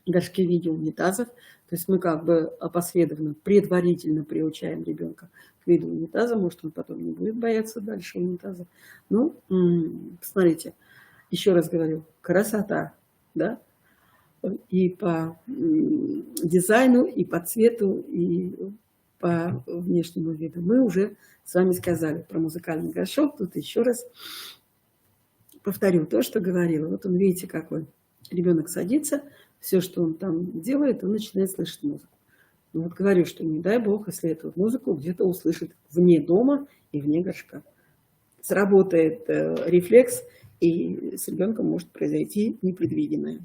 горшки в виде унитазов. То есть мы как бы опосредованно, предварительно приучаем ребенка к виду унитаза. Может, он потом не будет бояться дальше унитаза. Ну, посмотрите, еще раз говорю, красота, да? И по дизайну, и по цвету, и по внешнему виду. Мы уже с вами сказали про музыкальный горшок. Тут еще раз повторю то, что говорила. Вот он, видите, какой ребенок садится, все, что он там делает, он начинает слышать музыку. Ну, вот говорю, что не дай бог, если эту музыку где-то услышит вне дома и вне горшка. Сработает рефлекс, и с ребенком может произойти непредвиденное.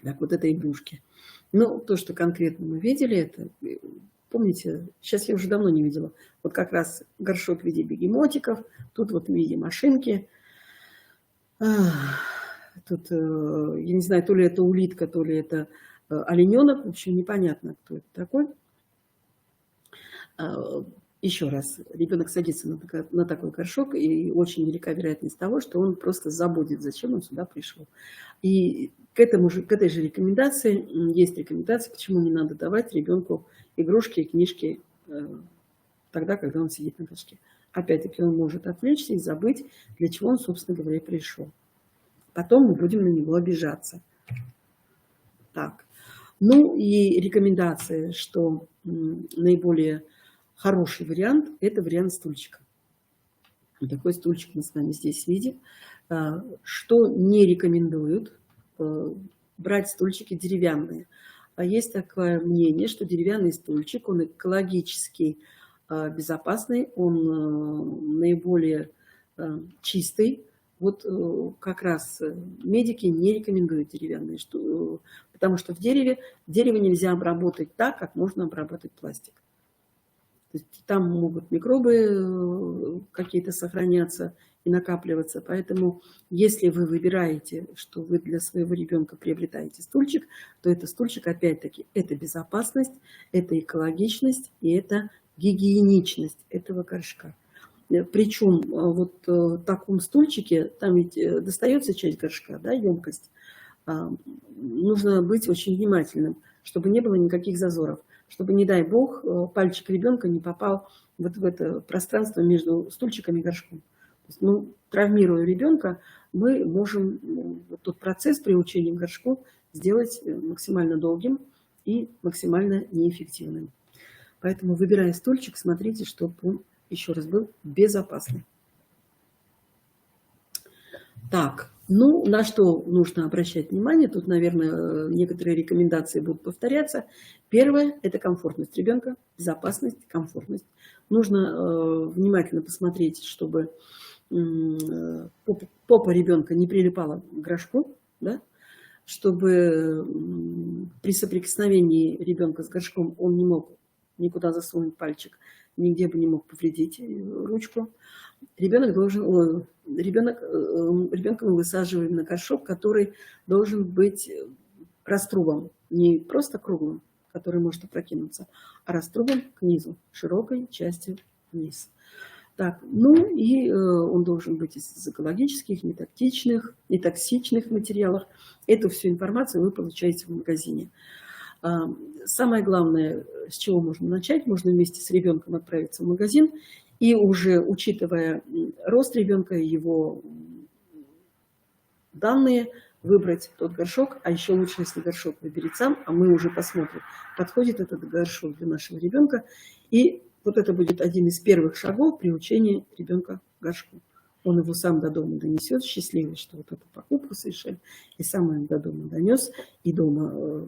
Так, вот это игрушки. Ну, то, что конкретно мы видели, это, помните, сейчас я уже давно не видела, вот как раз горшок в виде бегемотиков, тут вот в виде машинки. Тут, я не знаю, то ли это улитка, то ли это олененок, в общем, непонятно, кто это такой. Еще раз, ребенок садится на такой горшок, и очень велика вероятность того, что он просто забудет, зачем он сюда пришел. И к этой же рекомендации, есть рекомендация, почему не надо давать ребенку игрушки и книжки тогда, когда он сидит на горшке. Опять-таки он может отвлечься и забыть, для чего он, собственно говоря, пришел. Потом мы будем на него обижаться. Так. Ну и рекомендация, что наиболее хороший вариант – это вариант стульчика. Вот такой стульчик мы с вами здесь видим. Что не рекомендуют брать стульчики деревянные. Есть такое мнение, что деревянный стульчик, он экологически безопасный, он наиболее чистый. Вот как раз медики не рекомендуют деревянные, потому что в дерево нельзя обработать так, как можно обработать пластик. То есть там могут микробы какие-то сохраняться и накапливаться. Поэтому если вы выбираете, что вы для своего ребенка приобретаете стульчик, то это стульчик, опять-таки, это безопасность, это экологичность и это гигиеничность этого горшка. Причем вот в таком стульчике, там ведь достается часть горшка, да, емкость, нужно быть очень внимательным, чтобы не было никаких зазоров, чтобы, не дай бог, пальчик ребенка не попал вот в это пространство между стульчиком и горшком. То есть, ну, травмируя ребенка, мы можем вот тот процесс приучения к горшку сделать максимально долгим и максимально неэффективным. Поэтому, выбирая стульчик, смотрите, чтобы он, еще раз, был безопасный. Так, ну, на что нужно обращать внимание? Тут, наверное, некоторые рекомендации будут повторяться. Первое – это комфортность ребенка, безопасность, комфортность. Нужно внимательно посмотреть, чтобы попа ребенка не прилипала к горшку, да? Чтобы при соприкосновении ребенка с горшком он не мог никуда засунуть пальчик, нигде бы не мог повредить ручку. Ребенка мы высаживаем на горшок, который должен быть раструбом, не просто круглым, который может опрокинуться, а раструбом к низу, широкой частью вниз. Так, ну и он должен быть из экологических, нетоксичных материалов. Эту всю информацию вы получаете в магазине. Самое главное, с чего можно начать, можно вместе с ребенком отправиться в магазин и уже, учитывая рост ребенка, его данные, выбрать тот горшок, а еще лучше, если горшок выберет сам, а мы уже посмотрим, подходит этот горшок для нашего ребенка. И вот это будет один из первых шагов приучения ребенка к горшку. Он его сам до дома донесет, счастливый, что вот эту покупку совершили, и сам он до дома донес, и дома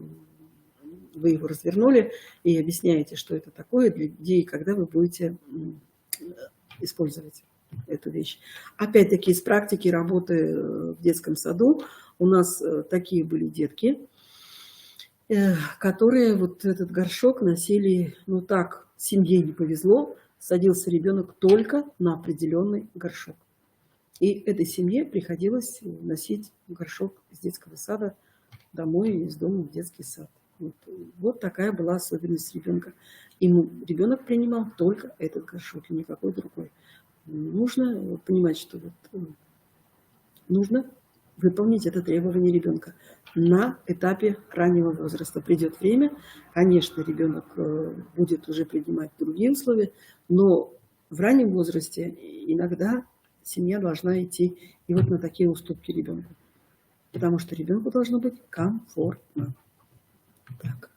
вы его развернули и объясняете, что это такое, где и когда вы будете использовать эту вещь. Опять-таки из практики работы в детском саду у нас такие были детки, которые вот этот горшок носили, ну так, семье не повезло, садился ребенок только на определенный горшок. И этой семье приходилось носить горшок из детского сада домой, из дома в детский сад. Вот такая была особенность ребенка. Ему ребенок принимал только этот горшок и никакой другой. Нужно понимать, что вот, нужно выполнить это требование ребенка на этапе раннего возраста. Придет время, конечно, ребенок будет уже принимать другие условия, но в раннем возрасте иногда семья должна идти и вот на такие уступки ребенку. Потому что ребенку должно быть комфортно. Так.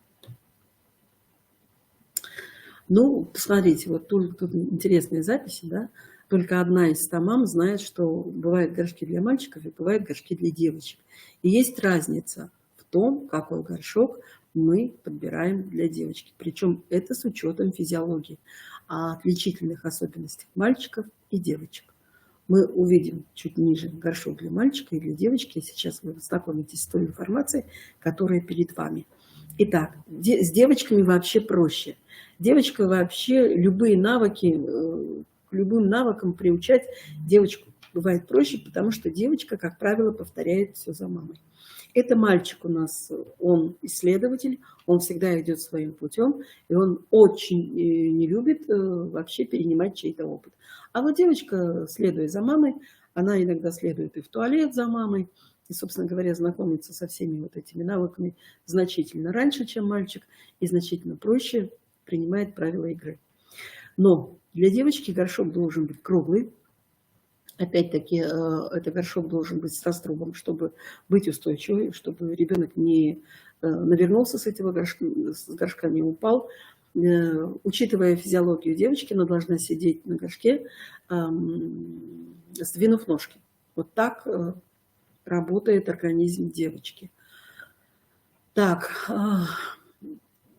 Ну, посмотрите, вот тут интересные записи, да? Только одна из 100 мам знает, что бывают горшки для мальчиков и бывают горшки для девочек. И есть разница в том, какой горшок мы подбираем для девочки. Причем это с учетом физиологии, отличительных особенностей мальчиков и девочек. Мы увидим чуть ниже горшок для мальчика и для девочки. И сейчас вы знакомитесь с той информацией, которая перед вами. Итак, с девочками вообще проще. Девочка вообще любые навыки, к любым навыкам приучать девочку бывает проще, потому что девочка, как правило, повторяет все за мамой. Это мальчик у нас, он исследователь, он всегда идет своим путем, и он очень не любит вообще перенимать чей-то опыт. А вот девочка, следуя за мамой, она иногда следует и в туалет за мамой, и, собственно говоря, знакомится со всеми вот этими навыками значительно раньше, чем мальчик, и значительно проще принимает правила игры. Но для девочки горшок должен быть круглый. Опять-таки, этот горшок должен быть с раструбом, чтобы быть устойчивым, чтобы ребенок не навернулся с этого горшка, не упал. Учитывая физиологию девочки, она должна сидеть на горшке, сдвинув ножки. Вот так работает организм девочки. Так,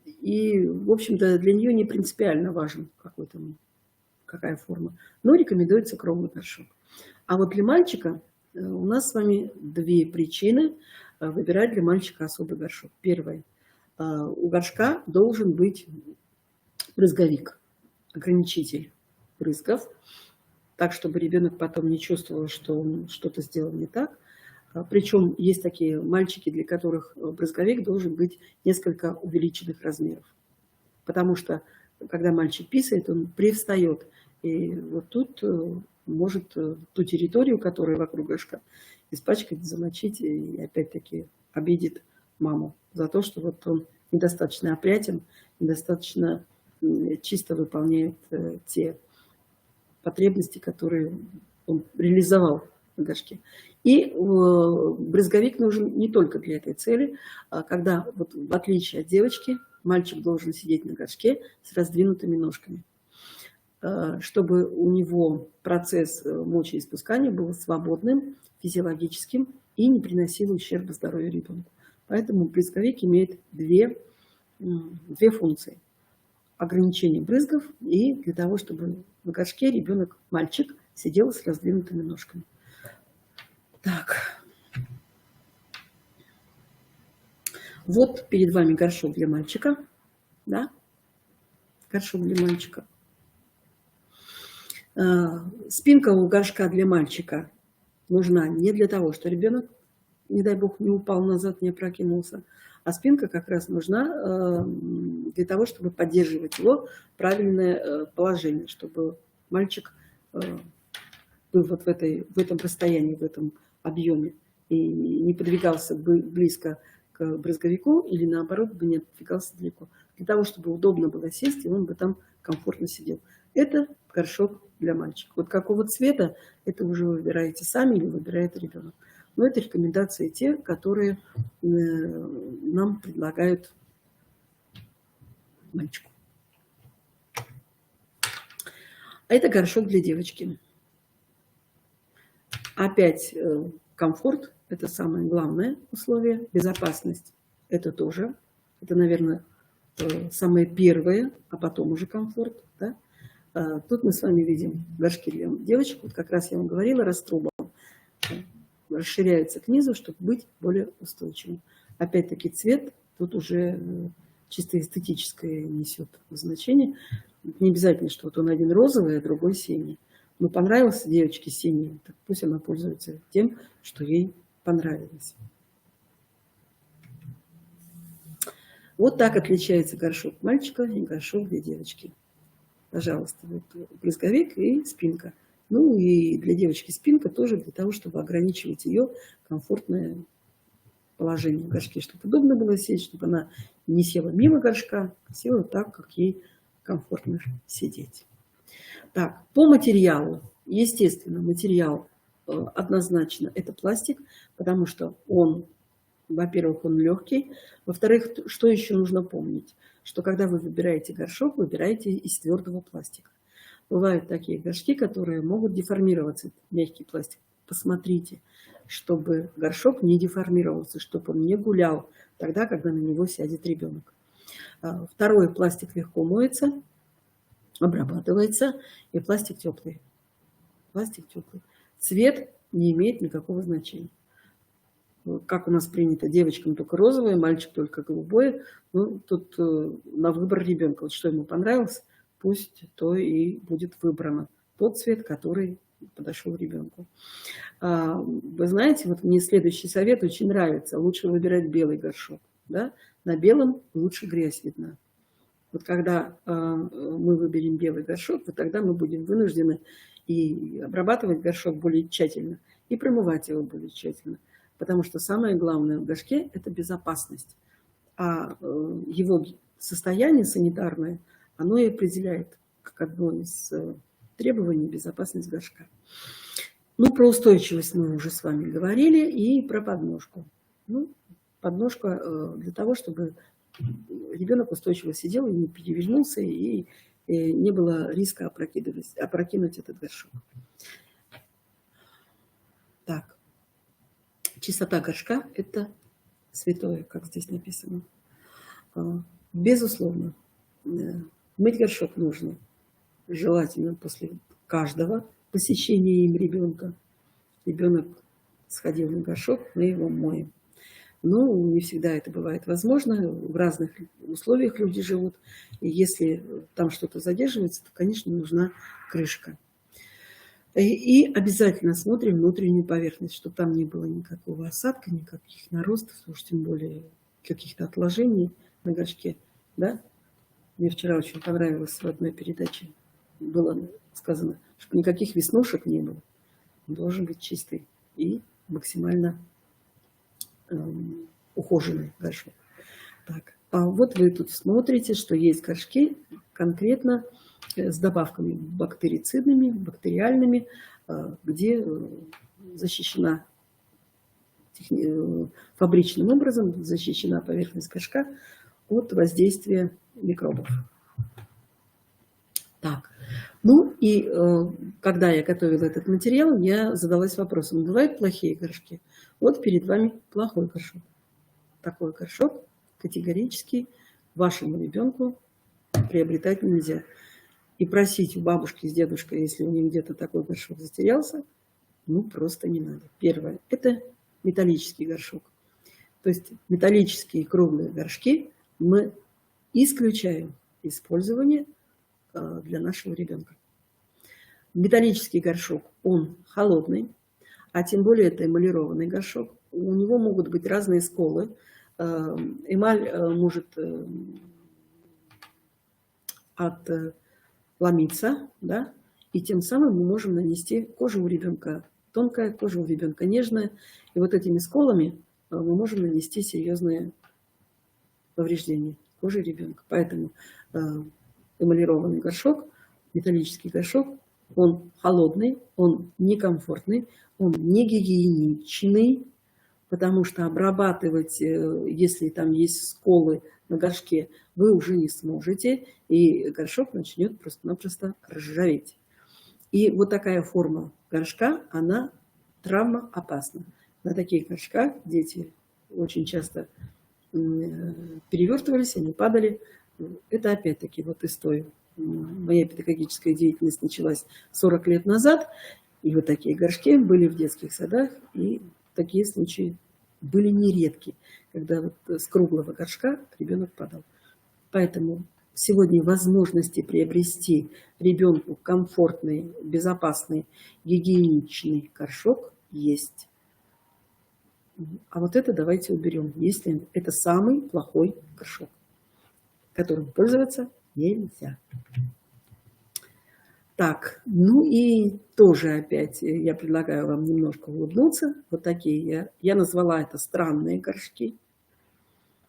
и, в общем-то, для нее не принципиально важен какая форма, но рекомендуется круглый горшок. А вот для мальчика у нас с вами две причины выбирать для мальчика особый горшок. Первое. У горшка должен быть брызговик, ограничитель брызгов, так, чтобы ребенок потом не чувствовал, что он что-то сделал не так. Причем есть такие мальчики, для которых брызговик должен быть несколько увеличенных размеров. Потому что, когда мальчик писает, он привстает. И вот тут может ту территорию, которая вокруг горшка, испачкать, замочить и опять-таки обидит маму за то, что вот он недостаточно опрятен, недостаточно чисто выполняет те потребности, которые он реализовал на горшке. И брызговик нужен не только для этой цели, когда, вот, в отличие от девочки, мальчик должен сидеть на горшке с раздвинутыми ножками, чтобы у него процесс мочеиспускания был свободным, физиологическим и не приносил ущерба здоровью ребенка. Поэтому брызговик имеет две функции. Ограничение брызгов и для того, чтобы на горшке ребенок, мальчик, сидел с раздвинутыми ножками. Так. Вот перед вами горшок для мальчика. Да? Горшок для мальчика. Спинка у горшка для мальчика нужна не для того, что ребенок, не дай бог, не упал назад, не опрокинулся, а спинка как раз нужна для того, чтобы поддерживать его правильное положение, чтобы мальчик был вот в этом расстоянии, в этом объеме и не подвигался близко к брызговику или наоборот бы не отдвигался далеко. Для того, чтобы удобно было сесть, и он бы там комфортно сидел. Это горшок для мальчика. Вот какого цвета, это уже вы выбираете сами или выбирает ребенок. Но это рекомендации те, которые нам предлагают мальчику. Это горшок для девочки. Опять комфорт – это самое главное условие. Безопасность – это тоже. Это, наверное, самое первое, а потом уже комфорт. Да? Тут мы с вами видим горшки для девочек. Вот как раз я вам говорила, раструбом. Расширяется к низу, чтобы быть более устойчивым. Опять-таки цвет тут уже чисто эстетическое несет значение. Не обязательно, что вот он один розовый, а другой синий. Но понравился девочке синий, так пусть она пользуется тем, что ей понравилось. Вот так отличается горшок мальчика и горшок для девочки. Пожалуйста, вот брызговик и спинка. Ну и для девочки спинка тоже для того, чтобы ограничивать ее комфортное положение в горшке, чтобы удобно было сесть, чтобы она не села мимо горшка, а села так, как ей комфортно сидеть. Так, по материалу. Естественно, материал однозначно это пластик, потому что он, во-первых, он легкий. Во-вторых, что еще нужно помнить? Что когда вы выбираете горшок, выбирайте из твердого пластика. Бывают такие горшки, которые могут деформироваться, мягкий пластик. Посмотрите, чтобы горшок не деформировался, чтобы он не гулял тогда, когда на него сядет ребенок. Второй, пластик легко моется, обрабатывается, и пластик теплый. Пластик теплый. Цвет не имеет никакого значения. Как у нас принято, девочкам только розовое, мальчик только голубое. Ну, тут на выбор ребенка. Вот что ему понравилось, пусть то и будет выбрано. Тот цвет, который подошел ребенку. Вы знаете, вот мне следующий совет очень нравится. Лучше выбирать белый горшок. Да? На белом лучше грязь видна. Вот когда мы выберем белый горшок, вот тогда мы будем вынуждены и обрабатывать горшок более тщательно, и промывать его более тщательно. Потому что самое главное в горшке – это безопасность. А его состояние санитарное, оно и определяет как одно из требований безопасность горшка. Ну, про устойчивость мы уже с вами говорили, и про подножку. Ну, подножка для того, чтобы ребенок устойчиво сидел и не перевернулся, и не было риска опрокинуть этот горшок. Так. Чистота горшка – это святое, как здесь написано. Безусловно, мыть горшок нужно. Желательно после каждого посещения им ребенка. Ребенок сходил на горшок, мы его моем. Но не всегда это бывает возможно. В разных условиях люди живут. И если там что-то задерживается, то, конечно, нужна крышка. И обязательно смотрим внутреннюю поверхность, чтобы там не было никакого осадка, никаких наростов, уж тем более каких-то отложений на горшке. Да? Мне вчера очень понравилось в одной передаче. Было сказано, чтобы никаких веснушек не было. Он должен быть чистый и максимально ухоженный горшок. Так. А вот вы тут смотрите, что есть горшки конкретно с добавками бактерицидными, бактериальными, где защищена фабричным образом, защищена поверхность горшка от воздействия микробов. Так. Ну и когда я готовила этот материал, я задалась вопросом, бывают плохие горшки? Вот перед вами плохой горшок. Такой горшок категорически вашему ребенку приобретать нельзя. И просить у бабушки с дедушкой, если у них где-то такой горшок затерялся, ну просто не надо. Первое – это металлический горшок. То есть металлические круглые горшки мы исключаем использование для нашего ребенка. Металлический горшок, он холодный, а тем более это эмалированный горшок. У него могут быть разные сколы. Эмаль может отломиться, да, и тем самым мы можем нанести кожу у ребенка тонкая, кожа у ребенка нежная. И вот этими сколами мы можем нанести серьезные повреждения кожи ребенка. Поэтому эмалированный горшок, металлический горшок Он холодный, он некомфортный, он не гигиеничный, потому что обрабатывать, если там есть сколы на горшке, вы уже не сможете, и горшок начнет просто-напросто ржаветь. И вот такая форма горшка, она травмоопасна. На таких горшках дети очень часто перевертывались, они падали. Это опять-таки вот из той. Моя педагогическая деятельность началась 40 лет назад, и вот такие горшки были в детских садах, и такие случаи были нередки, когда вот с круглого горшка ребенок падал. Поэтому сегодня возможности приобрести ребенку комфортный, безопасный, гигиеничный горшок есть. А вот это давайте уберем, если это самый плохой горшок, которым пользоваться нельзя. Так, ну и тоже опять я предлагаю вам немножко улыбнуться. Вот такие я назвала это странные горшки.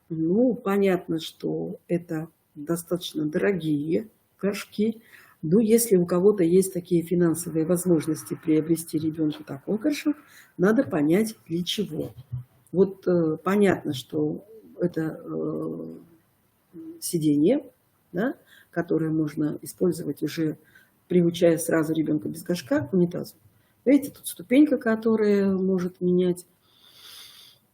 Ну, понятно, что это достаточно дорогие горшки. Но если у кого-то есть такие финансовые возможности приобрести ребенку такой горшок, надо понять, для чего. Вот понятно, что это сиденье, да, которое можно использовать уже, приучая сразу ребенка без горшка к унитазу. Видите, тут ступенька, которая может менять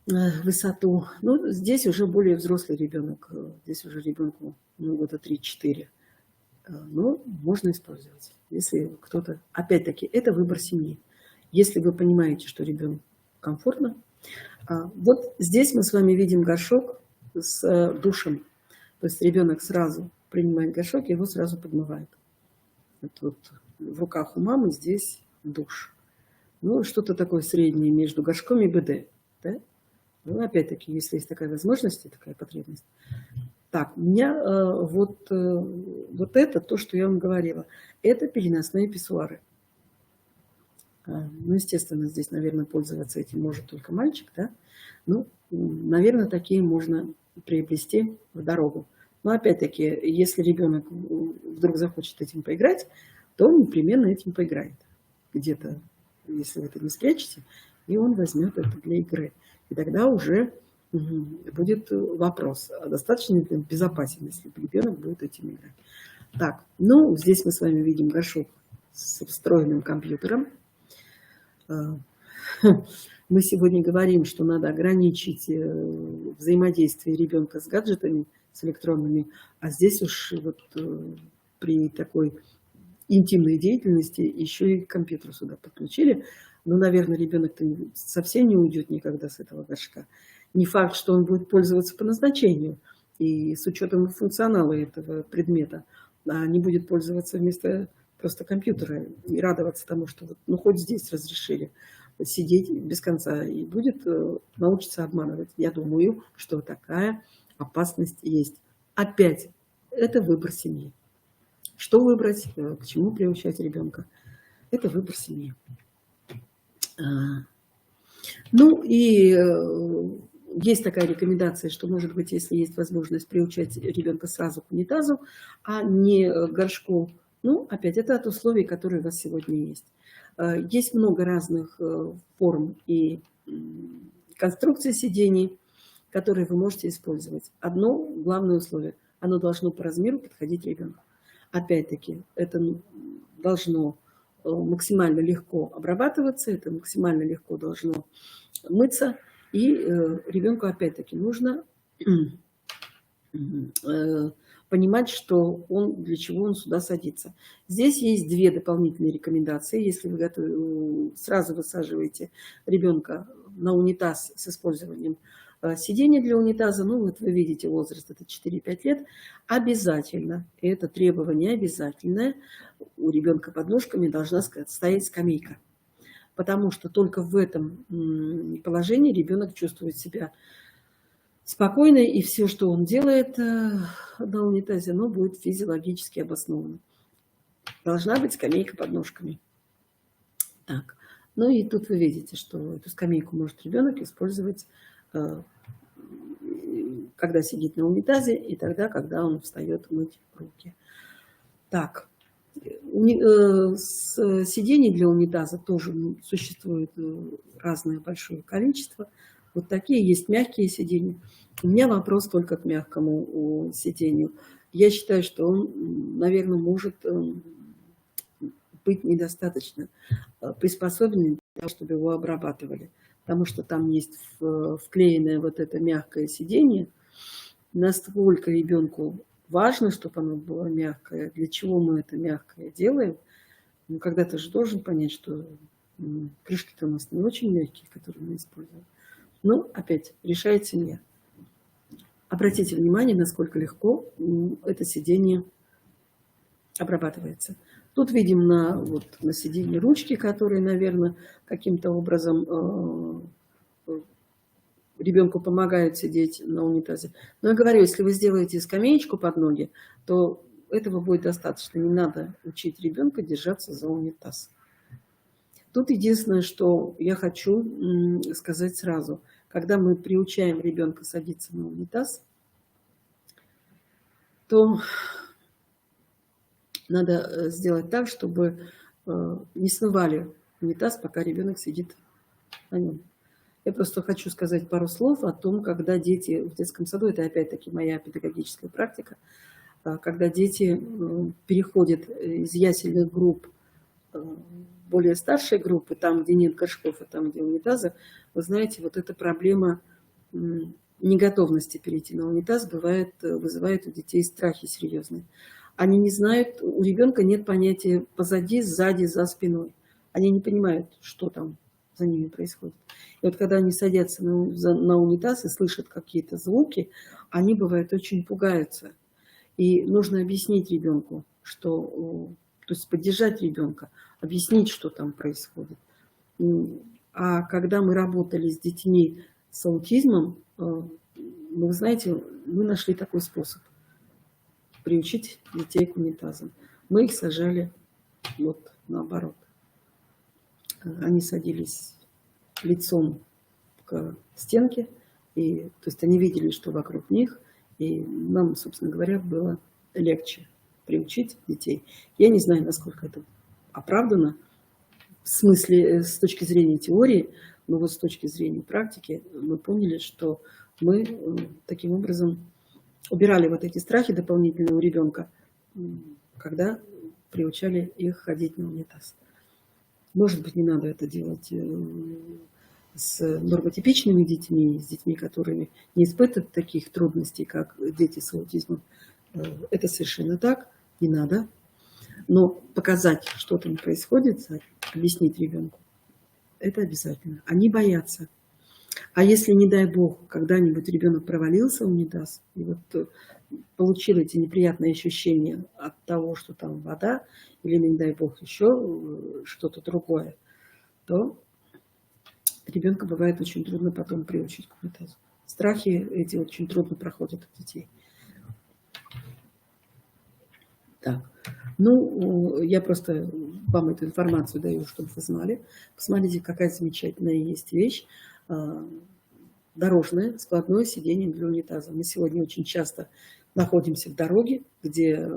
высоту. Ну, здесь уже более взрослый ребенок. Здесь уже ребенку года 3-4. Но можно использовать. Если кто-то... Опять-таки, это выбор семьи. Если вы понимаете, что ребенку комфортно. Вот здесь мы с вами видим горшок с душем. То есть ребенок сразу принимает горшок, его сразу подмывает. Вот в руках у мамы здесь душ. Ну, что-то такое среднее между горшком и БД. Да? Ну, опять-таки, если есть такая возможность и такая потребность. Так, у меня вот это, то, что я вам говорила, это переносные писсуары. Ну, естественно, здесь, наверное, пользоваться этим может только мальчик, да? Ну, наверное, такие можно приобрести в дорогу. Но, опять-таки, если ребенок вдруг захочет этим поиграть, то он непременно этим поиграет. Где-то, если вы это не спрячете, и он возьмет это для игры. И тогда уже будет вопрос, достаточно ли он безопасен, если ребенок будет этим играть. Так, ну, здесь мы с вами видим горшок с встроенным компьютером. Мы сегодня говорим, что надо ограничить взаимодействие ребенка с гаджетами, с электронными, а здесь уж вот при такой интимной деятельности еще и компьютер сюда подключили. Но, наверное, ребенок-то совсем не уйдет никогда с этого горшка. Не факт, что он будет пользоваться по назначению и с учетом функционала этого предмета, а не будет пользоваться вместо просто компьютера и радоваться тому, что вот, ну, хоть здесь разрешили сидеть без конца и будет научиться обманывать. Я думаю, что такая опасность есть. Опять, это выбор семьи. Что выбрать, к чему приучать ребенка? Это выбор семьи. Ну и есть такая рекомендация, что, может быть, если есть возможность приучать ребенка сразу к унитазу, а не к горшку. Ну, опять, это от условий, которые у вас сегодня есть. Есть много разных форм и конструкций сидений, которые вы можете использовать. Одно главное условие – оно должно по размеру подходить ребенку. Опять-таки, это должно максимально легко обрабатываться, это максимально легко должно мыться. И ребенку, опять-таки, нужно понимать, что для чего он сюда садится. Здесь есть две дополнительные рекомендации. Если вы сразу высаживаете ребенка на унитаз с использованием сиденья для унитаза, ну вот вы видите возраст, это 4-5 лет, обязательно, это требование обязательное, у ребенка под ножками должна стоять скамейка. Потому что только в этом положении ребенок чувствует себя спокойно, и все, что он делает на унитазе, оно будет физиологически обосновано. Должна быть скамейка под ножками. Так. Ну и тут вы видите, что эту скамейку может ребенок использовать, когда сидит на унитазе, и тогда, когда он встает мыть руки. Так. Сидений для унитаза тоже существует разное большое количество. Вот такие есть мягкие сиденья. У меня вопрос только к мягкому сиденью. Я считаю, что он, наверное, может быть недостаточно приспособлен для того, чтобы его обрабатывали. Потому что там есть вклеенное вот это мягкое сиденье. Насколько ребенку важно, чтобы оно было мягкое, для чего мы это мягкое делаем. Ну, когда-то же должен понять, что крышки-то у нас не очень мягкие, которые мы используем. Но опять решает семья. Обратите внимание, насколько легко это сиденье обрабатывается. Тут видим на сиденье ручки, которые, наверное, каким-то образом ребенку помогают сидеть на унитазе. Но я говорю, если вы сделаете скамеечку под ноги, то этого будет достаточно. Не надо учить ребенка держаться за унитаз. Тут единственное, что я хочу сказать сразу. Когда мы приучаем ребенка садиться на унитаз, то надо сделать так, чтобы не смывали унитаз, пока ребенок сидит на нем. Я просто хочу сказать пару слов о том, когда дети в детском саду, это опять-таки моя педагогическая практика, когда дети переходят из ясельных групп в более старшие группы, там, где нет горшков, и там, где унитазы, вы знаете, вот эта проблема неготовности перейти на унитаз вызывает у детей страхи серьезные. Они не знают, у ребенка нет понятия позади, сзади, за спиной. Они не понимают, что там за ними происходит. И вот когда они садятся на унитаз и слышат какие-то звуки, они, бывает, очень пугаются. И нужно объяснить ребенку, то есть поддержать ребенка, объяснить, что там происходит. А когда мы работали с детьми с аутизмом, вы знаете, мы нашли такой способ приучить детей к унитазам. Мы их сажали вот наоборот. Они садились лицом к стенке, и, то есть они видели, что вокруг них, и нам, собственно говоря, было легче приучить детей. Я не знаю, насколько это оправдано, в смысле, с точки зрения теории, но вот с точки зрения практики мы поняли, что мы таким образом убирали вот эти страхи дополнительные у ребенка, когда приучали их ходить на унитаз. Может быть, не надо это делать с нормотипичными детьми, с детьми, которые не испытывают таких трудностей, как дети с аутизмом. Это совершенно так, не надо. Но показать, что там происходит, объяснить ребенку, это обязательно. Они боятся. А если, не дай бог, когда-нибудь ребенок провалился в унитаз, и вот получил эти неприятные ощущения от того, что там вода, или, не дай бог, еще что-то другое, то ребенка бывает очень трудно потом приучить к унитазу. Страхи эти очень трудно проходят у детей. Так. Ну, я просто вам эту информацию даю, чтобы вы знали. Посмотрите, какая замечательная есть вещь. Дорожное складное сиденье для унитаза. Мы сегодня очень часто находимся в дороге, где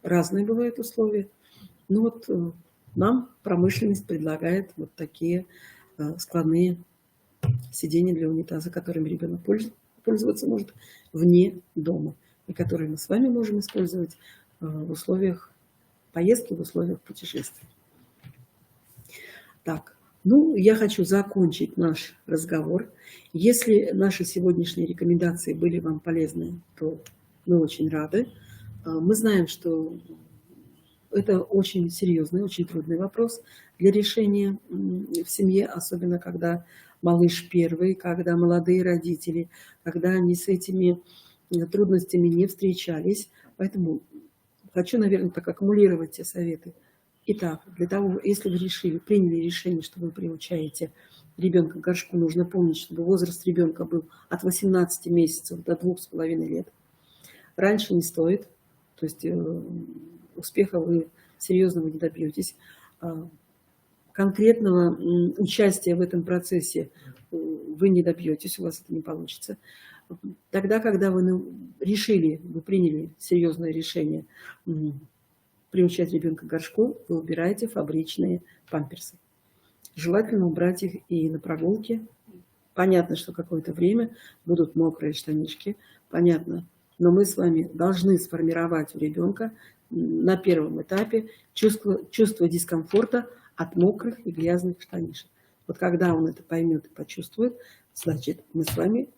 разные бывают условия. Ну вот нам промышленность предлагает вот такие складные сиденья для унитаза, которыми ребенок пользоваться может вне дома, и которые мы с вами можем использовать в условиях поездки, в условиях путешествий. Так, ну, я хочу закончить наш разговор. Если наши сегодняшние рекомендации были вам полезны, то мы очень рады. Мы знаем, что это очень серьезный, очень трудный вопрос для решения в семье, особенно когда малыш первый, когда молодые родители, когда они с этими трудностями не встречались. Поэтому хочу, наверное, так аккумулировать те советы. Итак, для того, если вы приняли решение, что вы приучаете ребенка к горшку, нужно помнить, чтобы возраст ребенка был от 18 месяцев до 2,5 лет. Раньше не стоит, то есть успеха вы серьезного не добьетесь. Конкретного участия в этом процессе вы не добьетесь, у вас это не получится. Тогда, когда вы решили, вы приняли серьезное решение приучать ребенка к горшку, вы убираете фабричные памперсы. Желательно убрать их и на прогулке. Понятно, что какое-то время будут мокрые штанишки, понятно. Но мы с вами должны сформировать у ребенка на первом этапе чувство дискомфорта от мокрых и грязных штанишек. Вот когда он это поймет и почувствует, значит, мы с вами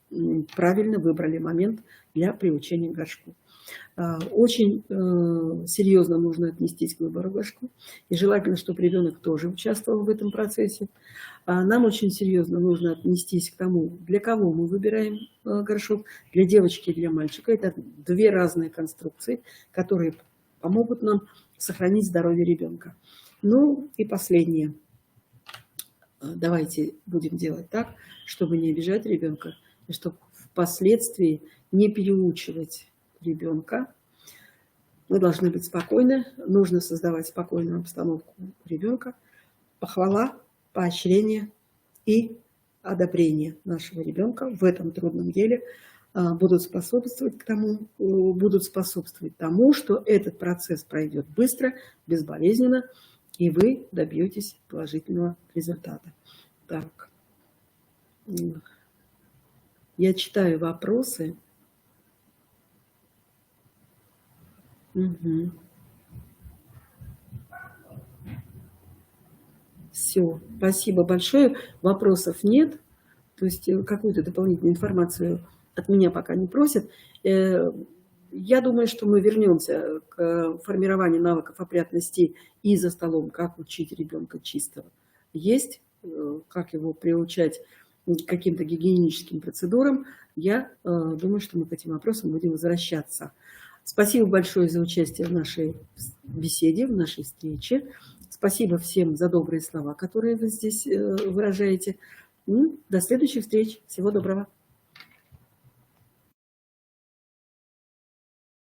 правильно выбрали момент для приучения к горшку. Очень серьезно нужно отнестись к выбору горшку. И желательно, чтобы ребенок тоже участвовал в этом процессе. Нам очень серьезно нужно отнестись к тому, для кого мы выбираем горшок. Для девочки и для мальчика. Это две разные конструкции, которые помогут нам сохранить здоровье ребенка. Ну и последнее. Давайте будем делать так, чтобы не обижать ребенка, и чтобы впоследствии не переучивать ребенка. Мы должны быть спокойны, нужно создавать спокойную обстановку у ребенка. Похвала, поощрение и одобрение нашего ребенка в этом трудном деле будут способствовать тому, что этот процесс пройдет быстро, безболезненно, и вы добьетесь положительного результата. Так. Я читаю вопросы. Угу. Все, спасибо большое. Вопросов нет. То есть какую-то дополнительную информацию от меня пока не просят. Я думаю, что мы вернемся к формированию навыков опрятности и за столом, как учить ребенка чистого есть, как его приучать к каким-то гигиеническим процедурам. Я думаю, что мы к этим вопросам будем возвращаться. Спасибо большое за участие в нашей беседе, в нашей встрече. Спасибо всем за добрые слова, которые вы здесь выражаете. До следующих встреч. Всего доброго.